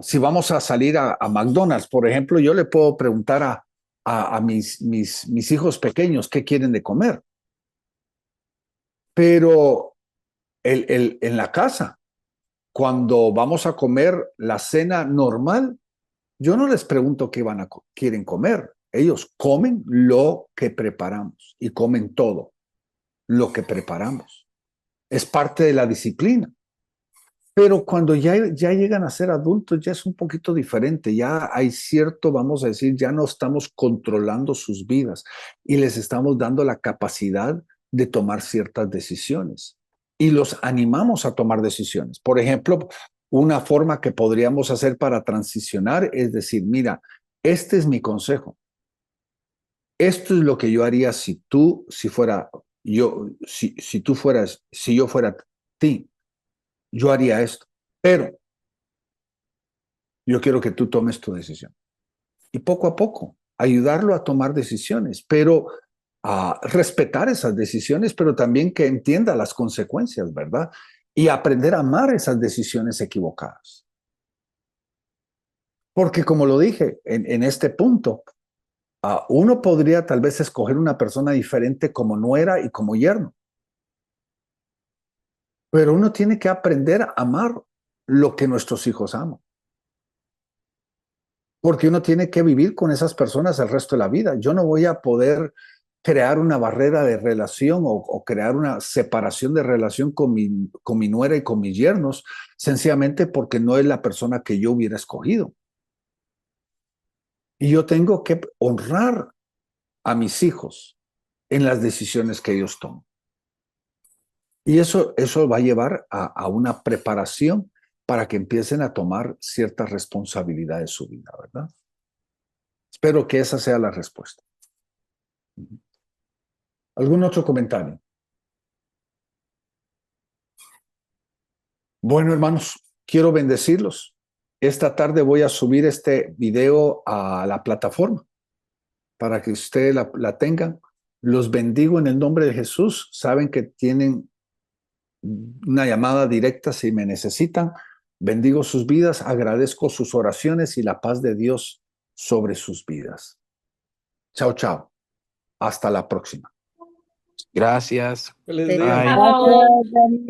si vamos a salir a McDonald's, por ejemplo, yo le puedo preguntar a mis hijos pequeños qué quieren de comer. Pero en la casa, cuando vamos a comer la cena normal, yo no les pregunto qué quieren comer. Ellos comen lo que preparamos y comen todo lo que preparamos. Es parte de la disciplina. Pero cuando ya llegan a ser adultos, ya es un poquito diferente. Ya hay cierto, vamos a decir, ya no estamos controlando sus vidas y les estamos dando la capacidad de tomar ciertas decisiones. Y los animamos a tomar decisiones. Por ejemplo, una forma que podríamos hacer para transicionar es decir, mira, este es mi consejo. Esto es lo que yo haría si fuera yo, si tú fueras, si yo fuera ti, yo haría esto. Pero yo quiero que tú tomes tu decisión. Y poco a poco, ayudarlo a tomar decisiones, pero a respetar esas decisiones, pero también que entienda las consecuencias, ¿verdad? Y aprender a amar esas decisiones equivocadas. Porque como lo dije en este punto, uno podría tal vez escoger una persona diferente como nuera y como yerno, pero uno tiene que aprender a amar lo que nuestros hijos aman. Porque uno tiene que vivir con esas personas el resto de la vida. Yo no voy a poder crear una barrera de relación o crear una separación de relación con mi nuera y con mis yernos, sencillamente porque no es la persona que yo hubiera escogido. Y yo tengo que honrar a mis hijos en las decisiones que ellos toman. Y eso va a llevar a una preparación para que empiecen a tomar cierta responsabilidad de su vida, ¿verdad? Espero que esa sea la respuesta. ¿Algún otro comentario? Bueno, hermanos, quiero bendecirlos. Esta tarde voy a subir este video a la plataforma para que ustedes la tengan. Los bendigo en el nombre de Jesús. Saben que tienen una llamada directa si me necesitan. Bendigo sus vidas, agradezco sus oraciones y la paz de Dios sobre sus vidas. Chao, chao. Hasta la próxima. Gracias. Feliz Feliz día. Bye. día. Gracias, Daniel.